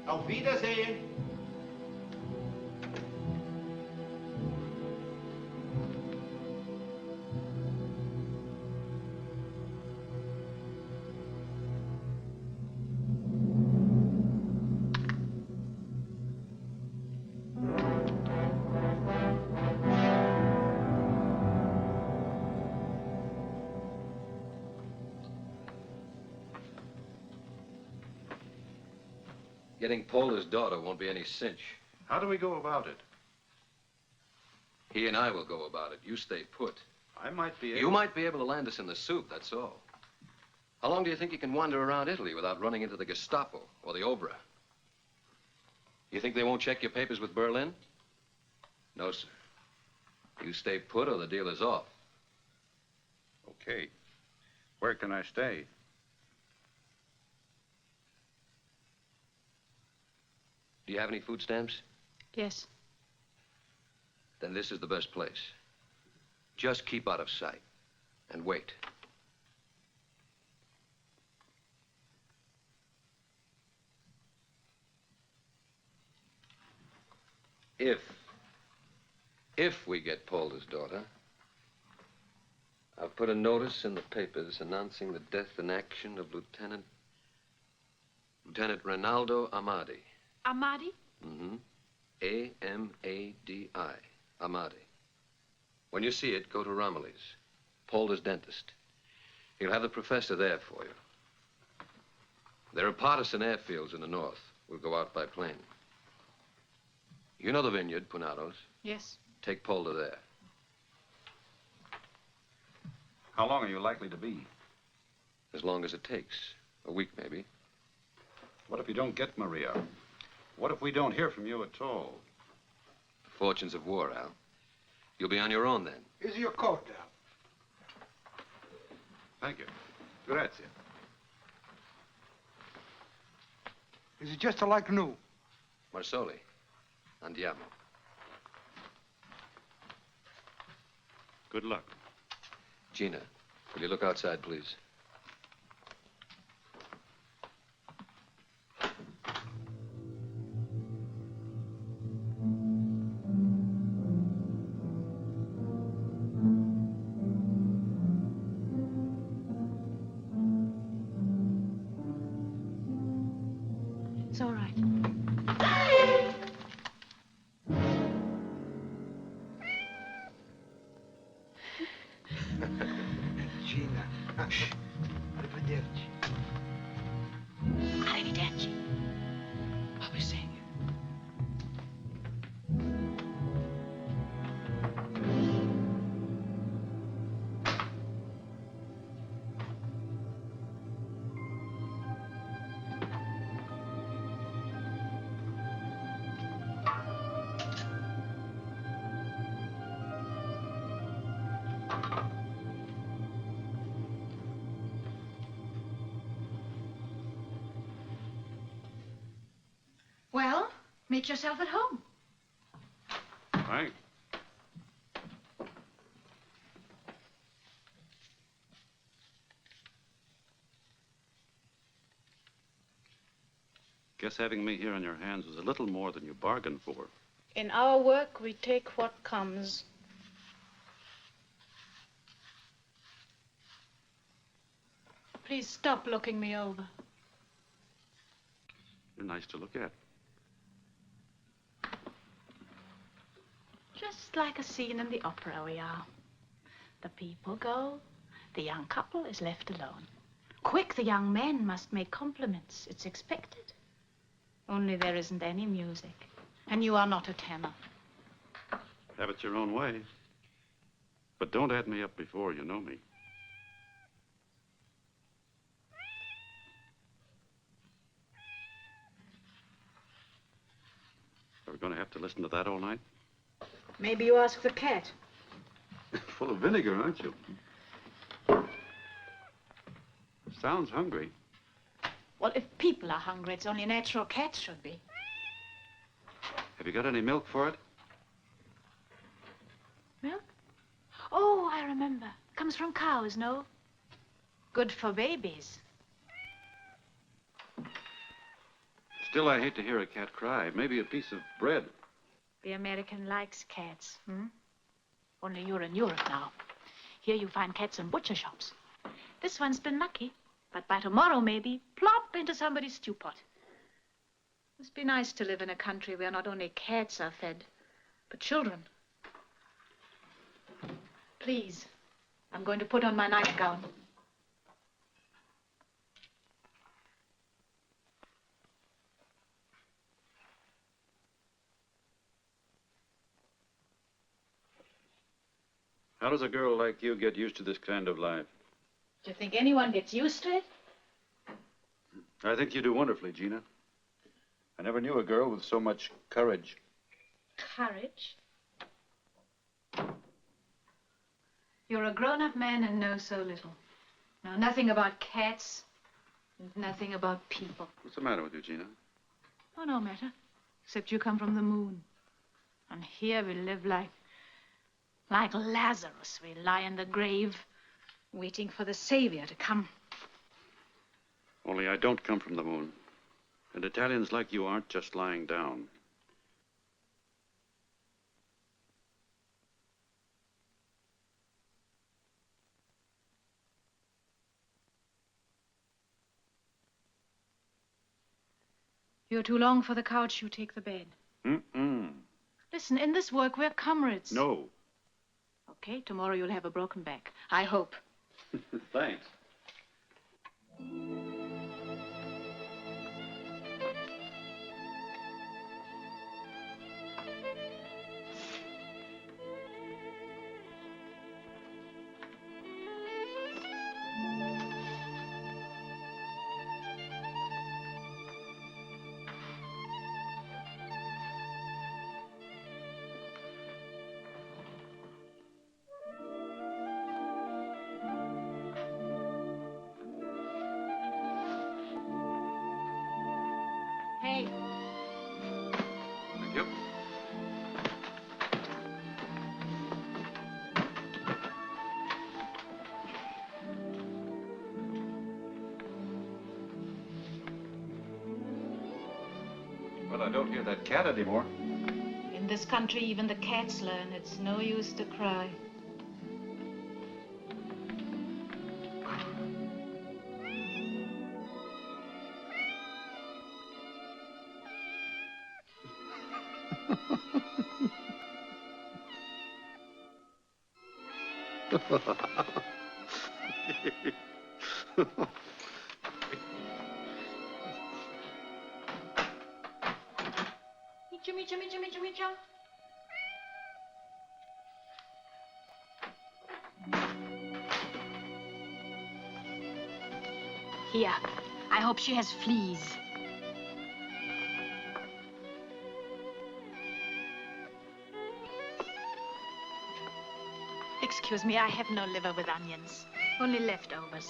Auf Wiedersehen. Getting Polder's daughter won't be any cinch. How do we go about it? He and I will go about it. You stay put. I might be able... You might be able to land us in the soup, that's all. How long do you think you can wander around Italy without running into the Gestapo or the Obra? You think they won't check your papers with Berlin? No, sir. You stay put or the deal is off. Okay. Where can I stay? Do you have any food stamps? Yes. Then this is the best place. Just keep out of sight and wait. If we get Polder's daughter, I've put a notice in the papers announcing the death in action of Lieutenant Rinaldo Amadi. Amadi? Mm-hmm. A-M-A-D-I. Amadi. When you see it, go to Romilly's, Polder's dentist. He'll have the professor there for you. There are partisan airfields in the north. We'll go out by plane. You know the vineyard, Punados. Yes. Take Polder there. How long are you likely to be? As long as it takes. A week, maybe. What if you don't get Maria? What if we don't hear from you at all? The fortunes of war, Al. You'll be on your own then. Here's your coat, Al. Thank you. Grazie. Is it just like new? Marsoli. Andiamo. Good luck. Gina, will you look outside, please? It's all right. Gina. Arrivederci. Arrivederci. I'll be seeing you. Well, make yourself at home. Thanks. Guess having me here on your hands was a little more than you bargained for. In our work, we take what comes. Please stop looking me over. You're nice to look at. Just like a scene in the opera we are. The people go, the young couple is left alone. Quick, the young men must make compliments. It's expected. Only there isn't any music. And you are not a tenor. Have it your own way. But don't add me up before you know me. To listen to that all night? Maybe you ask the cat. Full of vinegar, aren't you? Sounds hungry. Well, if people are hungry, it's only natural cats should be. Have you got any milk for it? Milk? Oh, I remember. Comes from cows, no? Good for babies. Still, I hate to hear a cat cry. Maybe a piece of bread. The American likes cats, Only you're in Europe now. Here you find cats in butcher shops. This one's been lucky, but by tomorrow, maybe, plop into somebody's stew pot. Must be nice to live in a country where not only cats are fed, but children. Please, I'm going to put on my nightgown. How does a girl like you get used to this kind of life? Do you think anyone gets used to it? I think you do wonderfully, Gina. I never knew a girl with so much courage. Courage? You're a grown-up man and know so little. Know nothing about cats, and nothing about people. What's the matter with you, Gina? Oh, no matter. Except you come from the moon. And here we live like Lazarus. We lie in the grave, waiting for the Savior to come. Only I don't come from the moon. And Italians like you aren't just lying down. You're too long for the couch, you take the bed. Listen, in this work, we're comrades. No. Okay, tomorrow you'll have a broken back. I hope. Thanks. Hey. Thank you. Well, I don't hear that cat anymore. In this country, even the cats learn it's no use to cry. Micha. Here, I hope she has fleas. Excuse me, I have no liver with onions. Only leftovers.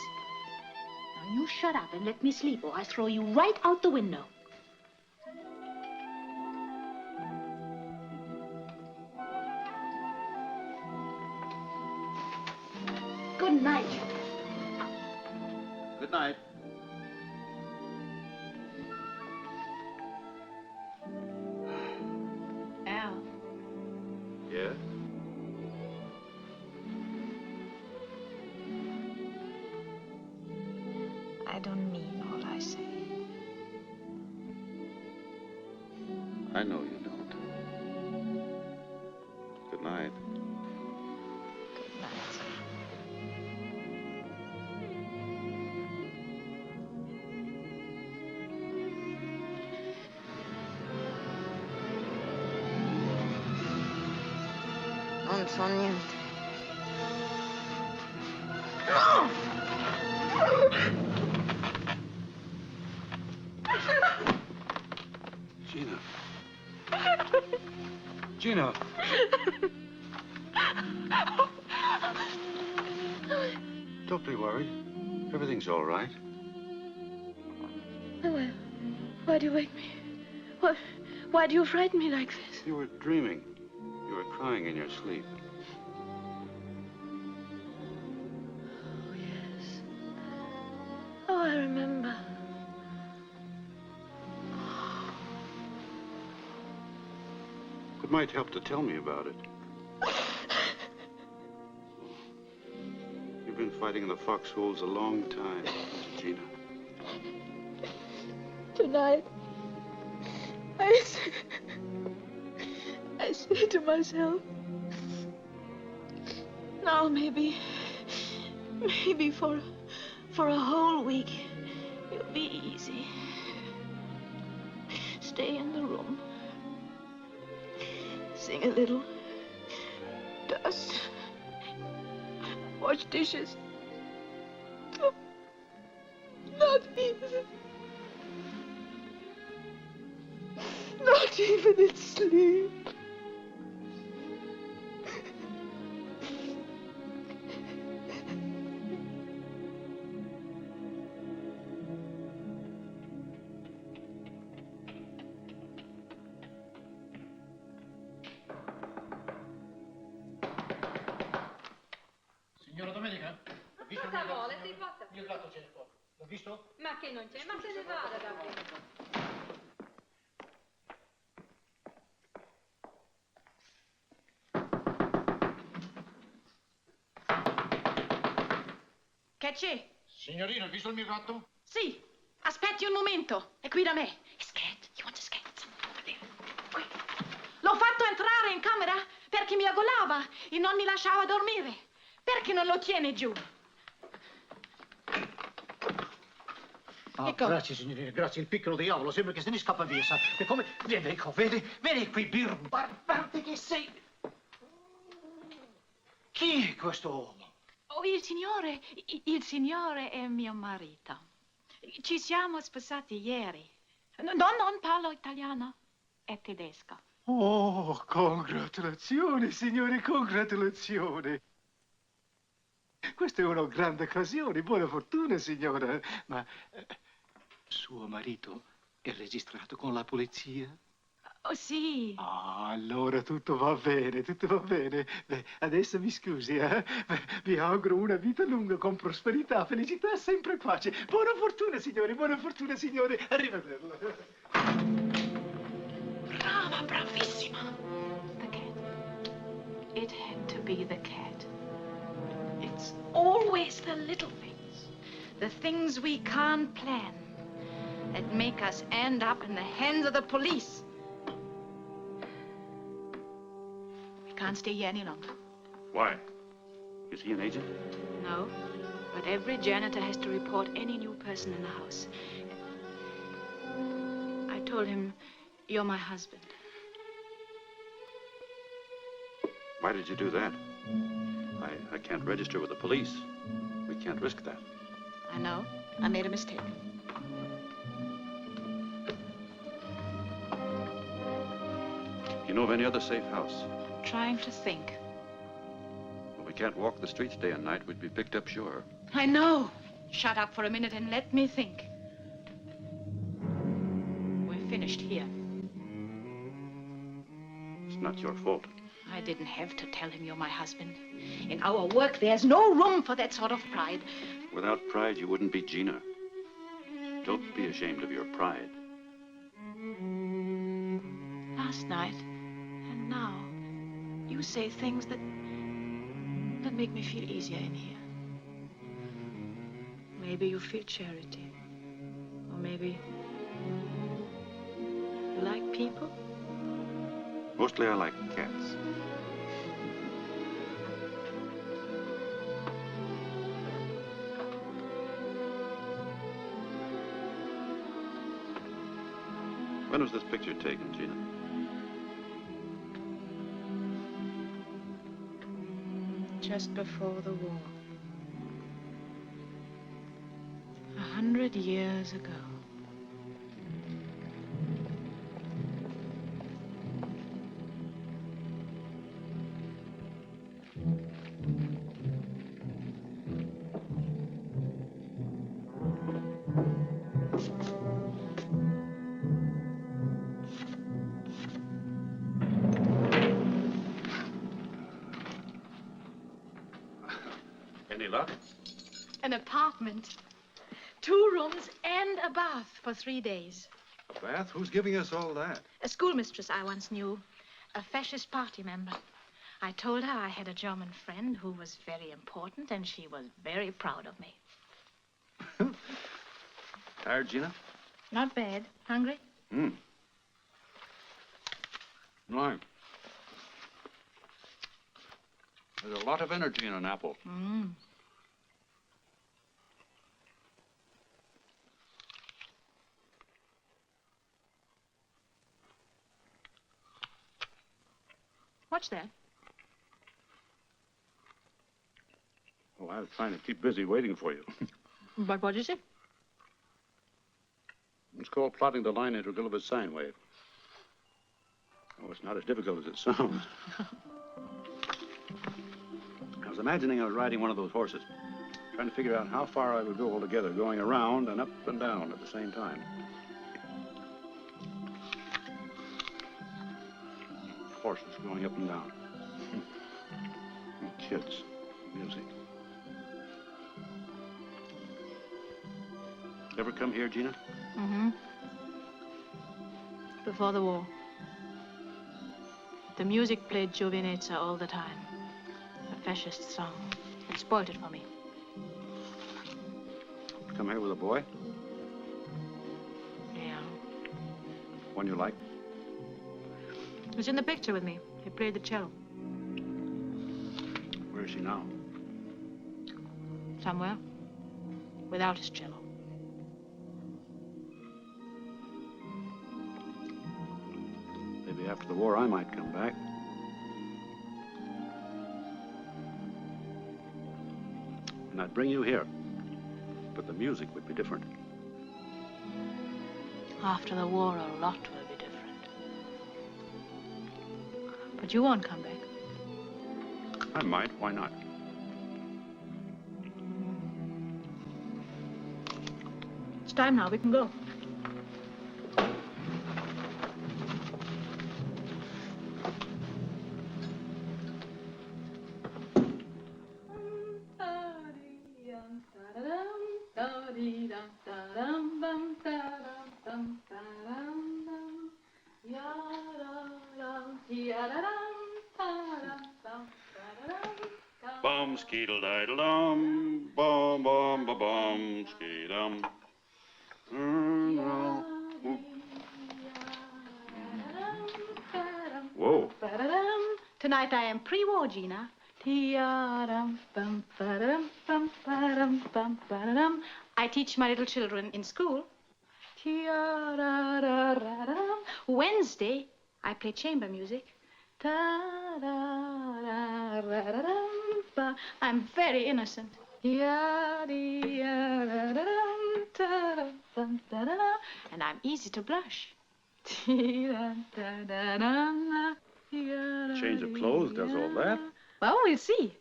Now you shut up and let me sleep, or I throw you right out the window. Good night. Good night. Al. Yeah? I don't mean all I say. I know you don't. Good night. Good night. Non so niente. No! Gina. Gina. Don't be worried. Everything's all right. Why do you wake me? Why do you frighten me like this? You were dreaming. You were crying in your sleep. Oh, yes. Oh, I remember. It might help to tell me about it. You've been fighting in the foxholes a long time, Gina. Tonight, I say to myself, now maybe for a whole week, you'll be easy. Stay in the room. Sing a little. Dust. Wash dishes. Not even in sleep. Signora Domenica? Ho visto Cosa vuole? Si possa. Il gatto cerco. L'ho visto? Ma che non c'è? Ma se ne vada da qui. Che c'è? Signorina, hai visto il mio gatto? Sì, aspetti un momento. È qui da me. È scared. You want to scare? Qui. L'ho fatto entrare in camera perché mi agolava e non mi lasciava dormire. Perché non lo tiene giù? Ecco. Grazie, signorina, grazie. Il piccolo diavolo sembra che se ne scappa via, sa? E come... Vieni, ecco, vieni qui, birbarbante che sei. Chi è questo uomo? Oh, il signore è mio marito. Ci siamo sposati ieri. Non parlo italiano, è tedesco. Oh, congratulazioni, signore, congratulazioni. Questa è una grande occasione, buona fortuna, signora. Ma suo marito è registrato con la polizia? Oh, sì. Ah, allora tutto va bene, tutto va bene. Beh, adesso mi scusi, eh? Vi auguro una vita lunga con prosperità, felicità e sempre pace. Buona fortuna, signore, buona fortuna, signore. Arrivederla. Brava, bravissima. The cat. It had to be the cat. It's always the little things. The things we can't plan that make us end up in the hands of the police. We can't stay here any longer. Why? Is he an agent? No, but every janitor has to report any new person in the house. I told him, you're my husband. Why did you do that? I can't register with the police. We can't risk that. I know. I made a mistake. You know of any other safe house? Trying to think. Well, we can't walk the streets day and night. We'd be picked up sure. I know. Shut up for a minute and let me think. We're finished here. It's not your fault. I didn't have to tell him you're my husband. In our work, there's no room for that sort of pride. Without pride, you wouldn't be Gina. Don't be ashamed of your pride. Last night and now, you say things that make me feel easier in here. Maybe you feel charity. Or maybe you like people. Mostly I like cats. When was this picture taken, Gina? Just before the war. 100 years ago. Any luck? An apartment. 2 rooms and a bath for 3 days. A bath? Who's giving us all that? A schoolmistress I once knew. A fascist party member. I told her I had a German friend who was very important, and she was very proud of me. Tired, Gina? Not bad. Hungry? Right. There's a lot of energy in an apple. What's that? Oh, I was trying to keep busy waiting for you. But what is it? It's called plotting the line integral of a sine wave. Oh, it's not as difficult as it sounds. I was imagining I was riding one of those horses, trying to figure out how far I would go altogether, going around and up and down at the same time. Horses going up and down. And kids, music. Ever come here, Gina? Before the war. The music played Giovinezza all the time. A fascist song. It spoiled it for me. Come here with a boy? Yeah. One you like? He was in the picture with me. He played the cello. Where is she now? Somewhere. Without his cello. Maybe after the war I might come back. And I'd bring you here. But the music would be different. After the war, a lot will be different. But you won't come back. I might. Why not? It's time now. We can go. Bum skeedle diddle dum, bum bum ba bum skeedum. Whoa. Tonight I am pre-war, Gina. I teach my little children in school. Wednesday, I play chamber music. I'm very innocent. And I'm easy to blush. Change of clothes does all that? Well, we'll see.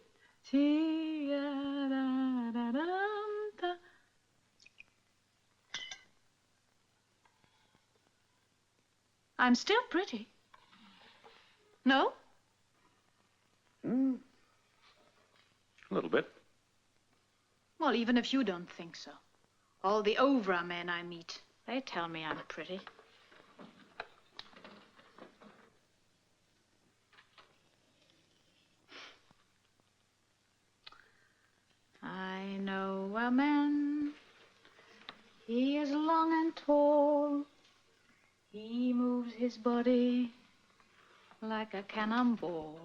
I'm still pretty. No? A little bit. Well, even if you don't think so. All the Ovra men I meet, they tell me I'm pretty. I know a man. He is long and tall. He moves his body like a cannonball.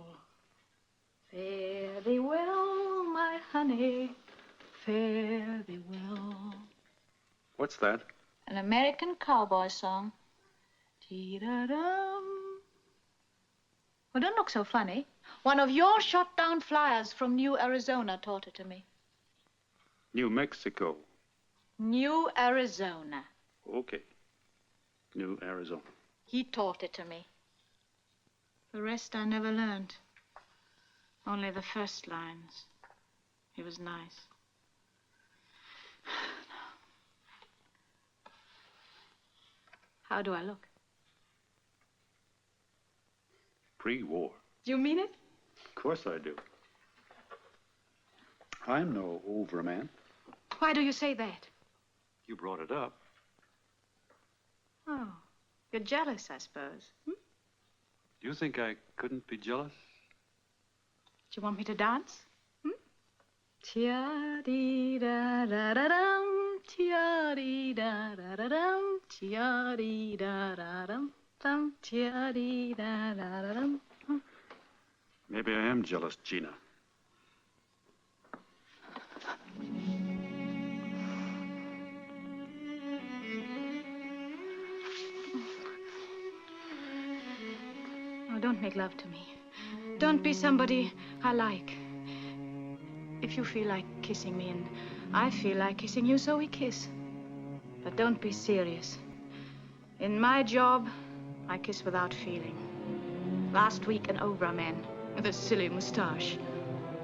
Fare thee well, my honey, fare thee well. What's that? An American cowboy song. Dee-da-dum. Well, don't look so funny. One of your shot-down flyers from New Arizona taught it to me. New Mexico. New Arizona. Okay. New Arizona. He taught it to me. The rest I never learned. Only the first lines. He was nice. How do I look? Pre-war. Do you mean it? Of course I do. I'm no overman. Why do you say that? You brought it up. Oh, you're jealous, I suppose. Hmm? Do you think I couldn't be jealous? Do you want me to dance? Tia-dee-da-da-da-dum, tia-dee-da-da-da-dum, tia-dee-da-da-dum, dum, tia-dee-da-da-da-dum. Maybe I am jealous, Gina. Oh, don't make love to me. Don't be somebody I like. If you feel like kissing me and I feel like kissing you, so we kiss. But don't be serious. In my job, I kiss without feeling. Last week, an Obra man with a silly mustache.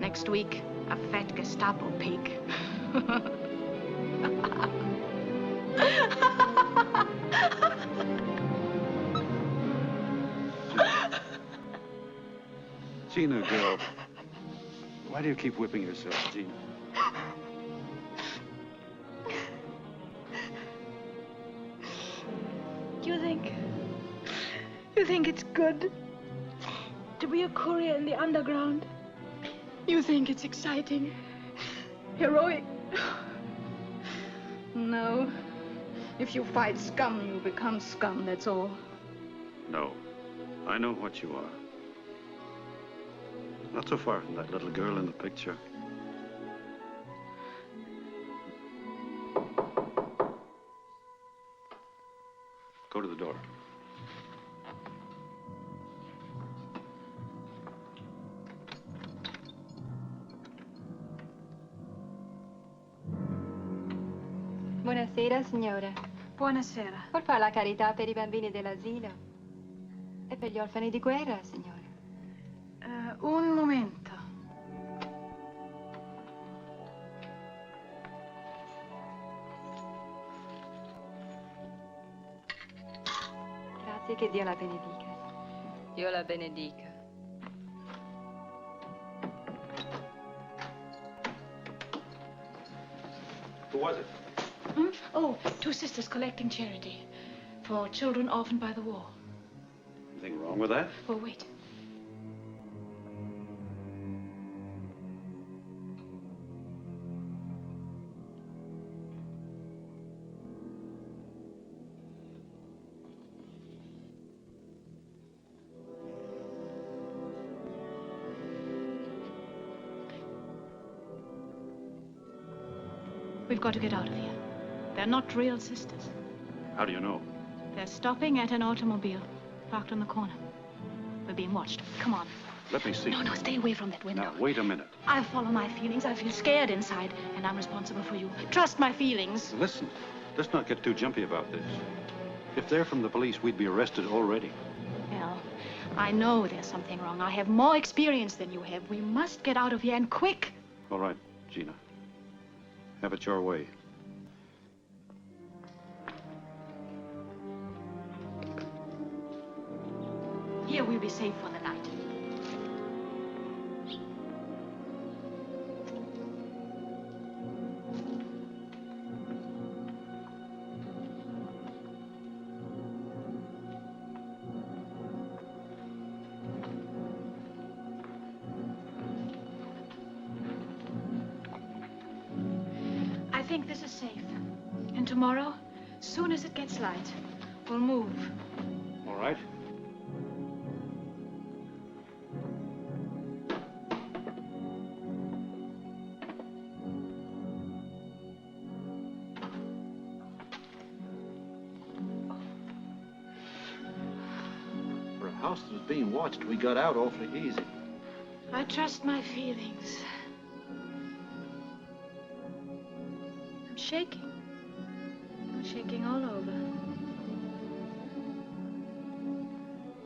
Next week, a fat Gestapo pig. Gina, girl. Why do you keep whipping yourself, Gina? You think it's good to be a courier in the underground? You think it's exciting, heroic? No. If you fight scum, you become scum, that's all. No. I know what you are. Not so far from that little girl in the picture. Go to the door. Buonasera, signore. Buonasera. Vuol fare la carità per i bambini dell'asilo? E per gli orfani di guerra, signore? Un momento. Grazie, che Dio la benedica. Dio la benedica. Who was it? Oh, 2 sisters collecting charity for children orphaned by the war. Anything wrong with that? Oh, wait. We've got to get out of here. They're not real sisters. How do you know? They're stopping at an automobile, parked on the corner. We're being watched. Come on. Let me see. No, stay away from that window. Now, wait a minute. I follow my feelings. I feel scared inside, and I'm responsible for you. Trust my feelings. Listen, let's not get too jumpy about this. If they're from the police, we'd be arrested already. Well, I know there's something wrong. I have more experience than you have. We must get out of here, and quick. All right, Gina. Have it your way. Here we'll be safe for the night. I think this is safe. And tomorrow, soon as it gets light, we'll move. All right. For a house that was being watched, we got out awfully easy. I trust my feelings. I'm shaking. I'm shaking all over.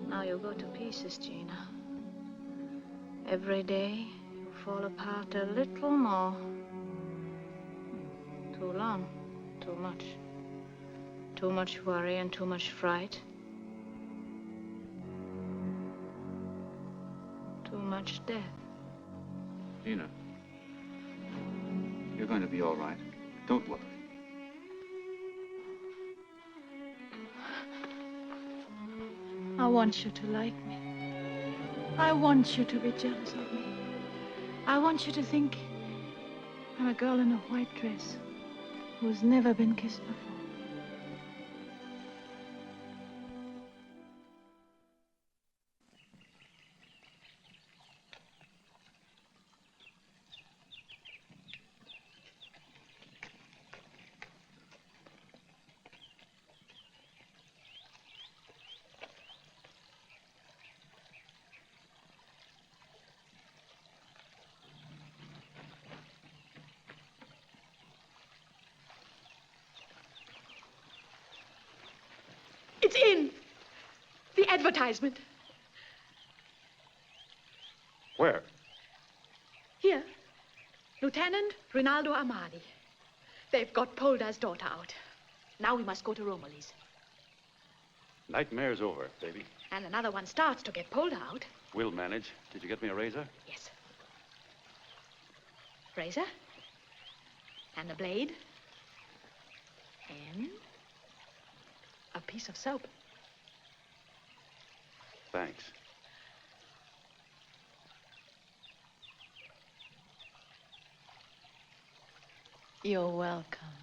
Now you go to pieces, Gina. Every day you fall apart a little more. Too long, too much. Too much worry and too much fright. Too much death. Gina, You're going to be all right. Don't worry. I want you to like me. I want you to be jealous of me. I want you to think I'm a girl in a white dress who's never been kissed before. It's in. The advertisement. Where? Here. Lieutenant Rinaldo Armani. They've got Poldar's daughter out. Now we must go to Romilly's. Nightmare's over, baby. And another one starts to get Polder out. We'll manage. Did you get me a razor? Yes. Razor. And a blade. And a piece of soap. Thanks. You're welcome.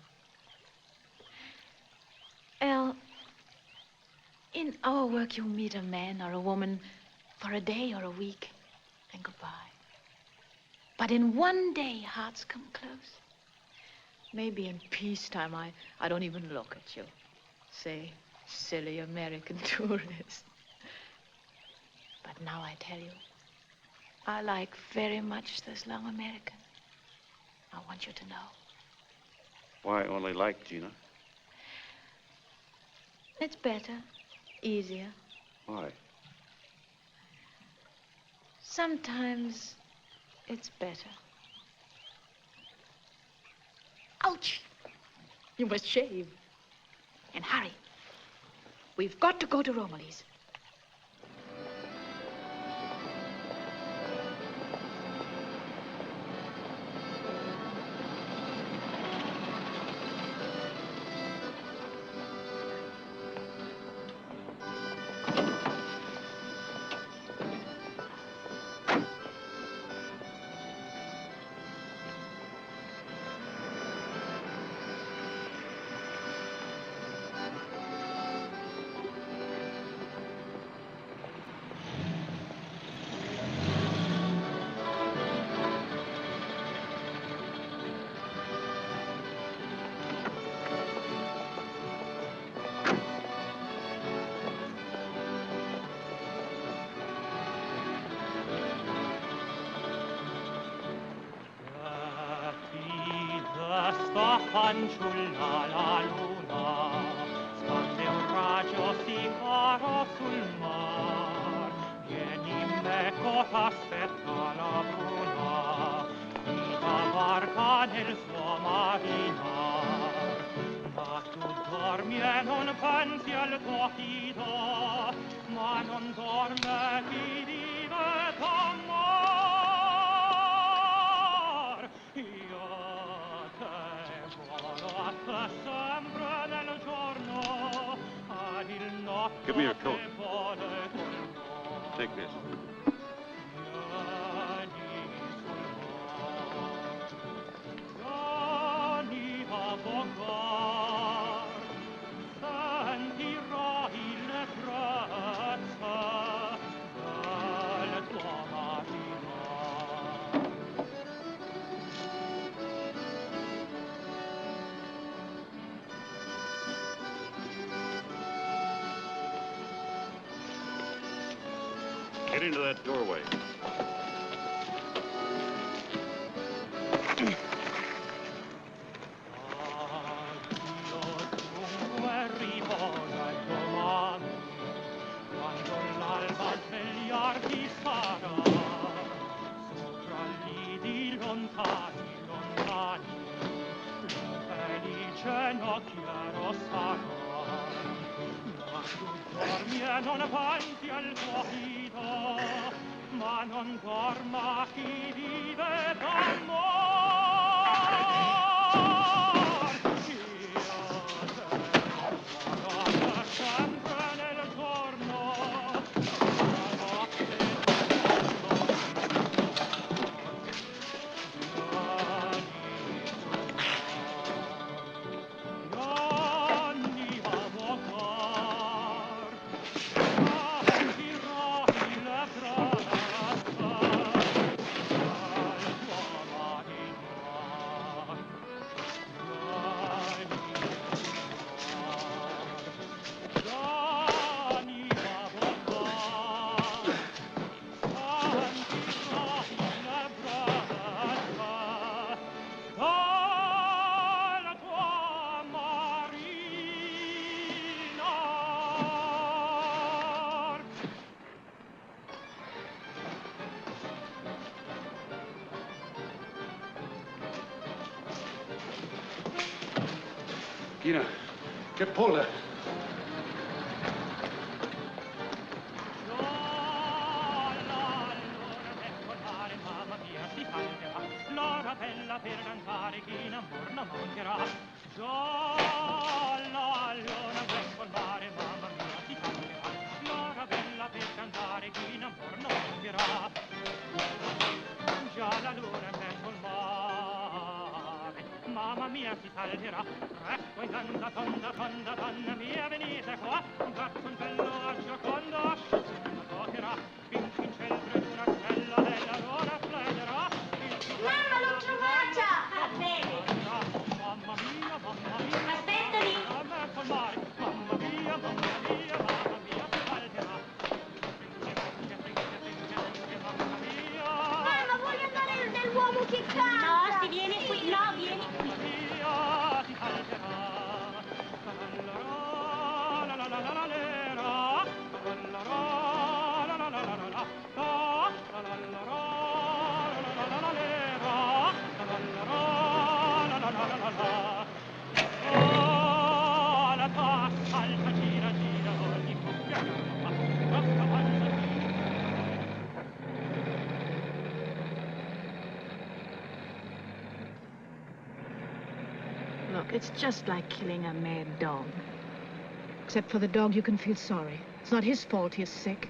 Elle, in our work you meet a man or a woman for a day or a week, then goodbye. But in one day, hearts come close. Maybe in peacetime, I don't even look at you. Say, silly American tourist. But now I tell you, I like very much this long American. I want you to know. Why only like, Gina? It's better, easier. Why? Sometimes it's better. Ouch! You must shave. And hurry. We've got to go to Romilly's. Fanciulla la luna spande un raggio si caro sul mar. Vieni meco t'aspetta la bruna di la barca nel suo marinar. Ma tu dormi e non pensi al tuo fido, ma non dorme chi vive d'amor. Sempre nel giorno ad il notte. Give me your coat. Take this. Vieni a vogar, sentirai le brezze del tuo marito. Get into that doorway. Quando l'alba svegliarti sarà, sopra lidi lontani, lontani, felice nocchiero sarà. Ma tu dormi e non pensi al tuo fido, ma non dorma chi vive d'amore. Gina, get Polda. L'ora bella per danzare chi in amor non mancherà. Già la luna vuol col mare, mamma mia, si canterà. L'ora bella per cantare chi in amor non mancherà. Già la luna vuol col mare, mamma mia, si salterà. Ecco in donna, donna mia, venite qua. Un garçoncello a Gioconda, scena toccherà. Pinkie in cielo di una stella della luna splederà. Mamma, l'ho trovata! Va bene! Mamma mia, aspettami! Mamma col mare, mamma mia, mamma mia, si salterà. Mamma mia! Mamma, voglio andare nell'uomo che canta! No, si viene qui, no, vieni qui! Mamma mia, si salterà. La la la la la la Look, it's just like killing a mad dog. Except for the dog, you can feel sorry. It's not his fault he's sick.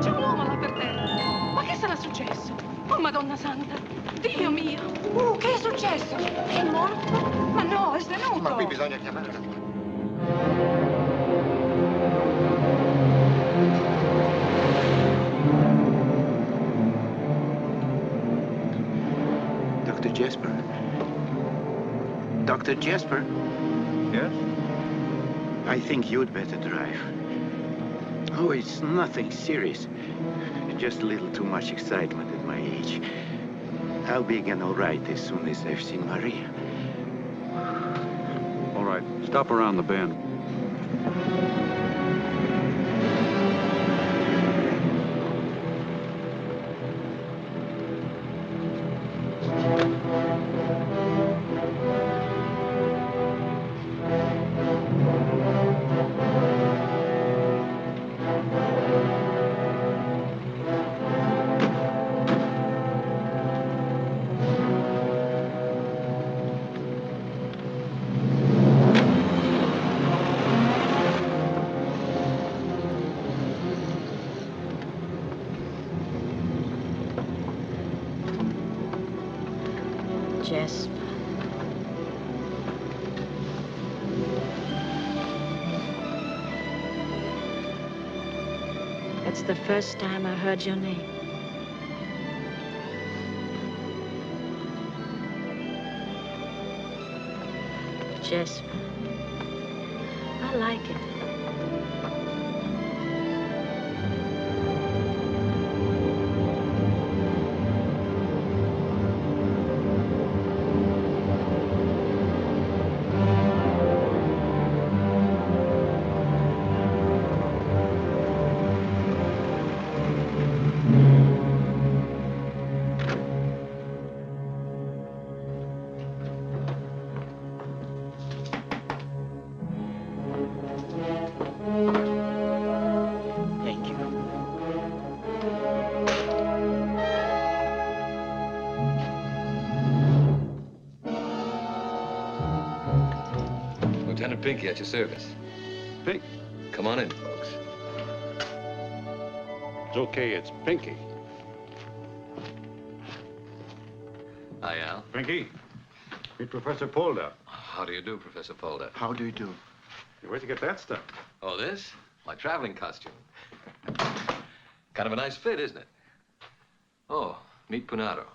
C'è un uomo là per terra. Ma che sarà successo? Oh, Madonna Santa! Dio mio! Che è successo? È morto? Ma no, è svenuto! Ma qui bisogna chiamare. Dr. Jesper? Dr. Jesper? Yes? I think you'd better drive. Oh, it's nothing serious. Just a little too much excitement at my age. I'll be again all right as soon as I've seen Maria. All right, stop around the bend. Jesper. That's the first time I heard your name. Jesper. I like it. Lieutenant Pinkie at your service. Pink? Come on in, folks. It's okay, it's Pinkie. Hi, Al. Pinkie, meet Professor Polda. How do you do, Professor Polda? How do you do? Where'd you get that stuff? Oh, this? My traveling costume. Kind of a nice fit, isn't it? Oh, meet Punato.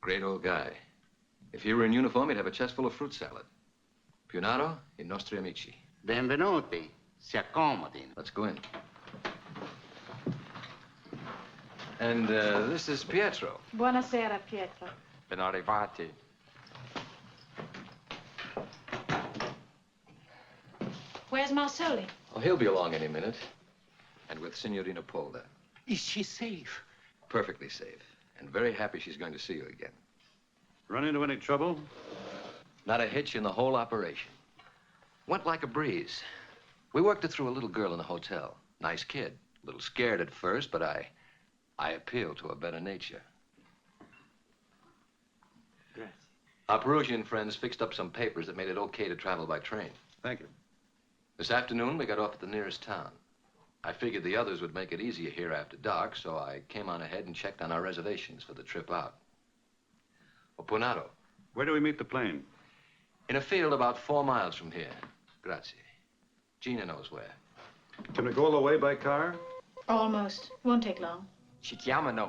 Great old guy. If he were in uniform, he'd have a chest full of fruit salad. Punato, I nostri amici. Benvenuti. Si accomodi. Let's go in. And this is Pietro. Buonasera, Pietro. Ben arrivati. Where's Marsoli? Oh, he'll be along any minute. appointment with Signorina Polda. Is she safe? Perfectly safe. And very happy she's going to see you again. Run into any trouble? Not a hitch in the whole operation. Went like a breeze. We worked it through a little girl in the hotel. Nice kid. A little scared at first, but I appealed to her better nature. Grazie. Our Peruvian friends fixed up some papers that made it okay to travel by train. Thank you. This afternoon, we got off at the nearest town. I figured the others would make it easier here after dark, so I came on ahead and checked on our reservations for the trip out. Opunado. Where do we meet the plane? In a field about 4 miles from here. Grazie. Gina knows where. Can we go all the way by car? Almost. Won't take long. Ci chiamano.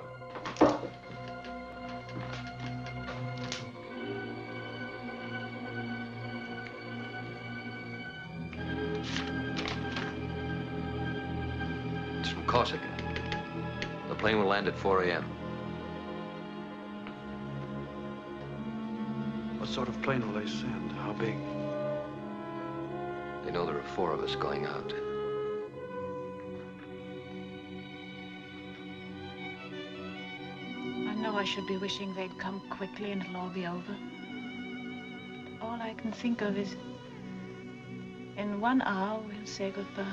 It's from Corsica. The plane will land at 4 a.m. What sort of plane will they send? How big? They know there are 4 of us going out. I know I should be wishing they'd come quickly and it'll all be over. But all I can think of is, in 1 hour, we'll say goodbye.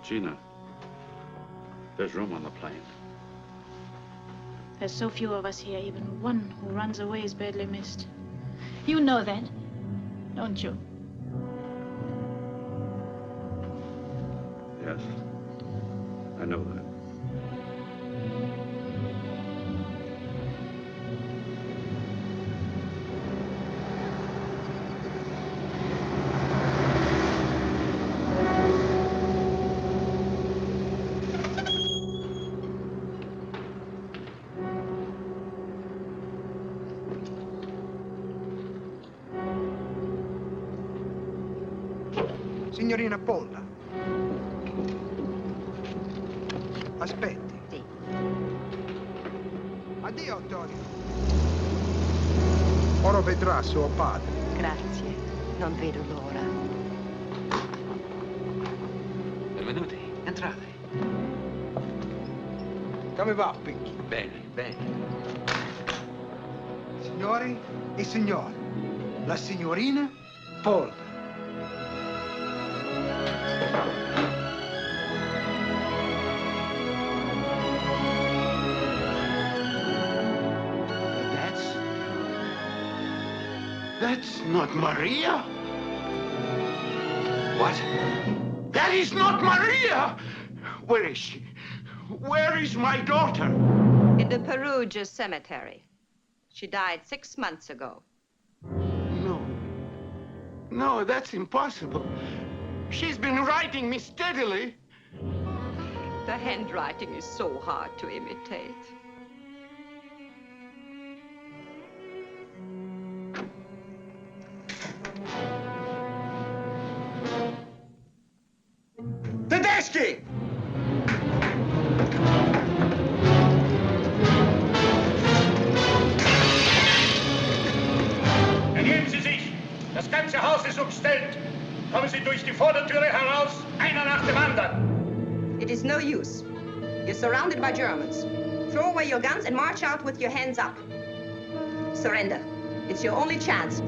Gina, there's room on the plane. There's so few of us here, even one who runs away is badly missed. You know that, don't you? Yes, I know that. Signorina Polda. Aspetti. Sì. Addio, Antonio. Ora vedrà suo padre. Grazie. Non vedo l'ora. Benvenuti. Entrate. Come va, Pinkie? Bene, bene. Signori e signore, la signorina Polda. That's not Maria. What? That is not Maria! Where is she? Where is my daughter? In the Perugia cemetery. She died 6 months ago. No, that's impossible. She's been writing me steadily. The handwriting is so hard to imitate. Tedeschi! Ergeben Sie sich! Das ganze Haus ist umstellt. Kommen Sie durch die Vordertüre heraus, einer nach dem anderen. It is no use. You're surrounded by Germans. Throw away your guns and march out with your hands up. Surrender. It's your only chance.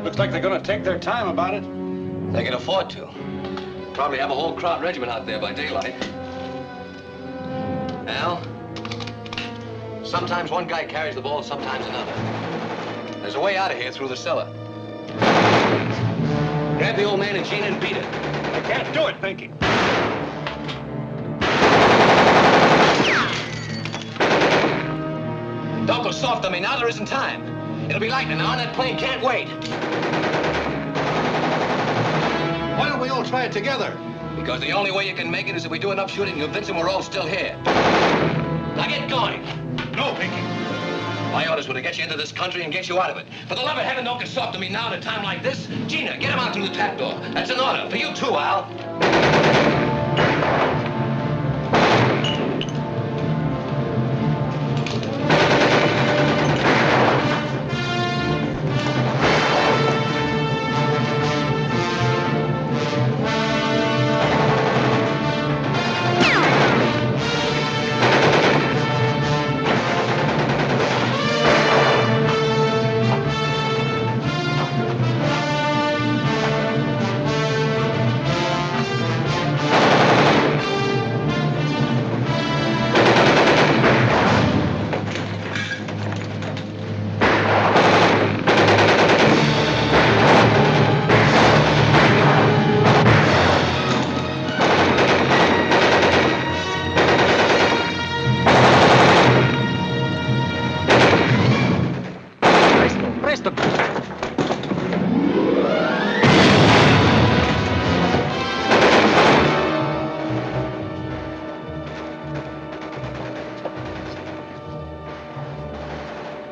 Looks like they're gonna take their time about it. They can afford to. Probably have a whole crowd regiment out there by daylight. Al, sometimes one guy carries the ball, sometimes another. There's a way out of here through the cellar. Grab the old man and Gina and beat it. I can't do it, Pinkie. Don't go soft on me now. There isn't time. It'll be lightning now, and that plane can't wait. Why don't we all try it together? Because the only way you can make it is if we do enough shooting to convince them we're all still here. Now get going. No, Pinkie. My orders were to get you into this country and get you out of it. For the love of heaven, don't get soft to me now at a time like this. Gina, get him out through the trapdoor. That's an order. For you too, Al.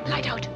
Light out.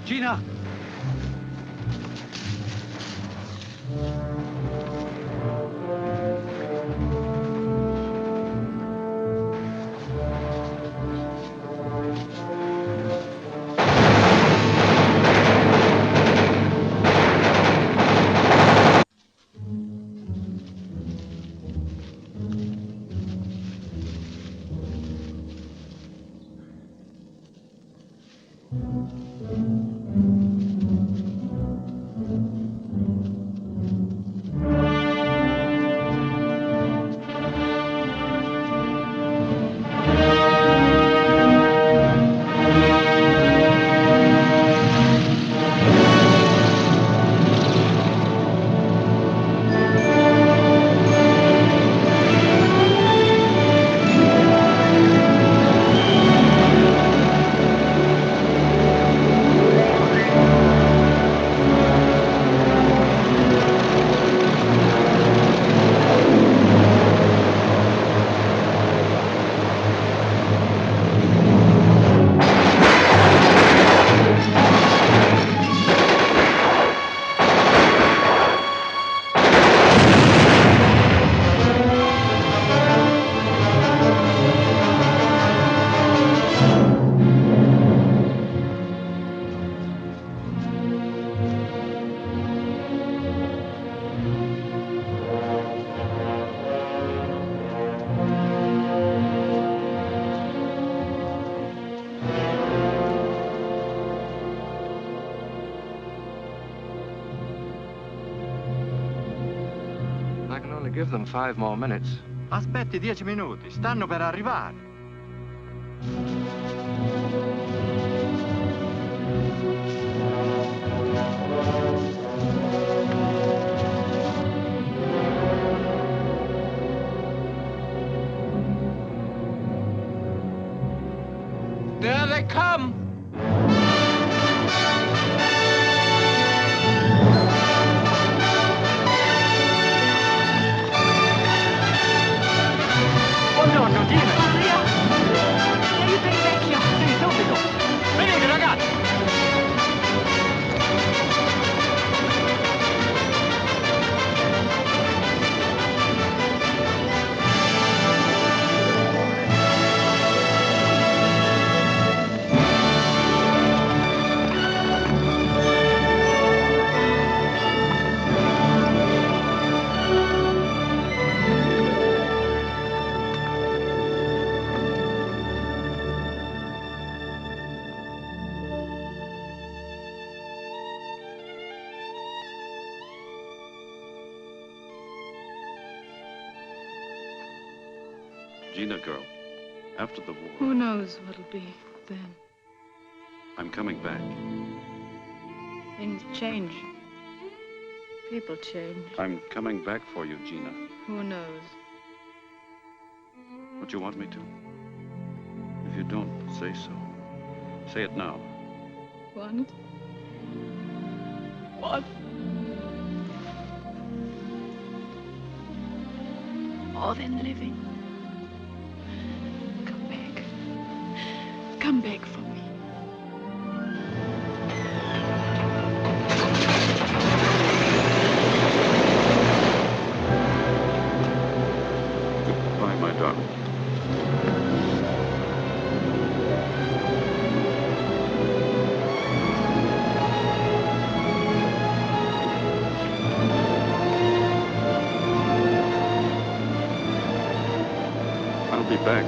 Gina! give them 5 more minutes. Aspetti 10 minuti, stanno per arrivare. There they come! Buongiorno, Gina! Aiuto il vecchio! Sì, subito! Venite, ragazzi! Gina, girl, after the war, Who knows what'll be then? I'm coming back. Things change. People change. I'm coming back for you, Gina. Who knows? Don't you want me to? If you don't, say so. Say it now. Want? What? More than living. Come back. Come back for me. Goodbye, my darling. I'll be back.